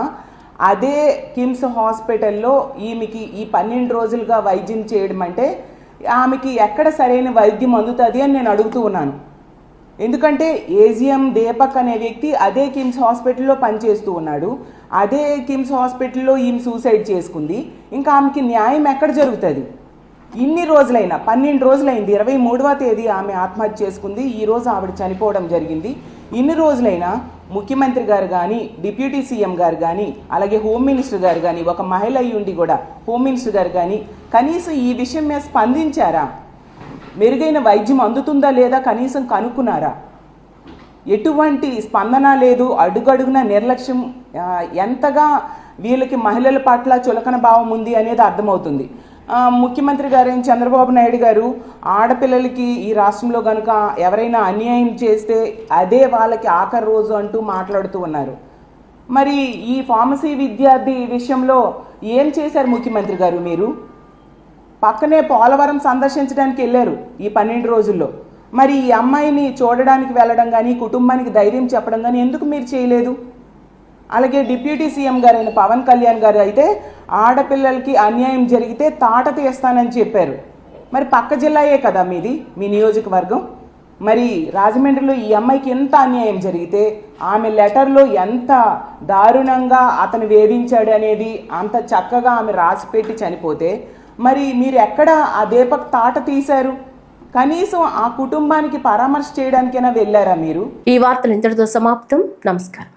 అదే కిమ్స్ హాస్పిటల్లో ఈమెకి ఈ 12 రోజులుగా వైద్యం చేయడం అంటే ఆమెకి ఎక్కడ సరైన వైద్యం అందుతుంది అని నేను అడుగుతూ ఉన్నాను. ఎందుకంటే ఏజిఎం దీపక్ అనే వ్యక్తి అదే కిమ్స్ హాస్పిటల్లో పనిచేస్తూ ఉన్నాడు. అదే కిమ్స్ హాస్పిటల్లో ఈమె సూసైడ్ చేసుకుంది. ఇంకా ఆమెకి న్యాయం ఎక్కడ జరుగుతుంది? ఇన్ని రోజులైనా 12 రోజులైంది. 23వ తేదీ ఆమె ఆత్మహత్య చేసుకుంది. ఈరోజు ఆవిడ చనిపోవడం జరిగింది. ఇన్ని రోజులైనా ముఖ్యమంత్రి గారు కానీ, డిప్యూటీ సీఎం గారు కానీ, అలాగే హోమ్ మినిస్టర్ గారు కానీ, ఒక మహిళ అయ్యుండి కూడా హోమ్ మినిస్టర్ గారు కానీ కనీసం ఈ విషయం మీద స్పందించారా? మెరుగైన వైద్యం అందుతుందా లేదా కనీసం కనుక్కున్నారా? ఎటువంటి స్పందన లేదు. అడుగడుగున నిర్లక్ష్యం. ఎంతగా వీళ్ళకి మహిళల పట్ల చులకన భావం ఉంది అనేది అర్థమవుతుంది. ముఖ్యమంత్రి గారు చంద్రబాబు నాయుడు గారు ఆడపిల్లలకి ఈ రాష్ట్రంలో కనుక ఎవరైనా అన్యాయం చేస్తే అదే వాళ్ళకి ఆఖరి రోజు అంటూ మాట్లాడుతూ ఉన్నారు. మరి ఈ ఫార్మసీ విద్యార్థి విషయంలో ఏం చేశారు ముఖ్యమంత్రి గారు? మీరు పక్కనే పోలవరం సందర్శించడానికి వెళ్ళారు ఈ 12 రోజుల్లో. మరి ఈ అమ్మాయిని చూడడానికి వెళ్ళడం కానీ కుటుంబానికి ధైర్యం చెప్పడం కానీ ఎందుకు మీరు చేయలేదు? అలాగే డిప్యూటీ సీఎం గారైన పవన్ కళ్యాణ్ గారు అయితే ఆడపిల్లలకి అన్యాయం జరిగితే తాట తీస్తానని చెప్పారు. మరి పక్క జిల్లాయే కదా మీది, మీ నియోజకవర్గం. మరి రాజమండ్రిలో ఈ అమ్మాయికి ఎంత అన్యాయం జరిగితే ఆమె లెటర్లో ఎంత దారుణంగా అతను వేధించాడు అనేది అంత చక్కగా ఆమె రాసిపెట్టి చనిపోతే మరి మీరు ఎక్కడ ఆ దీపక్ తాట తీశారు? కనీసం ఆ కుటుంబానికి పరామర్శ చేయడానికైనా వెళ్ళారా మీరు? ఈ వార్తలు ఇంతటితో సమాప్తం. నమస్కారం.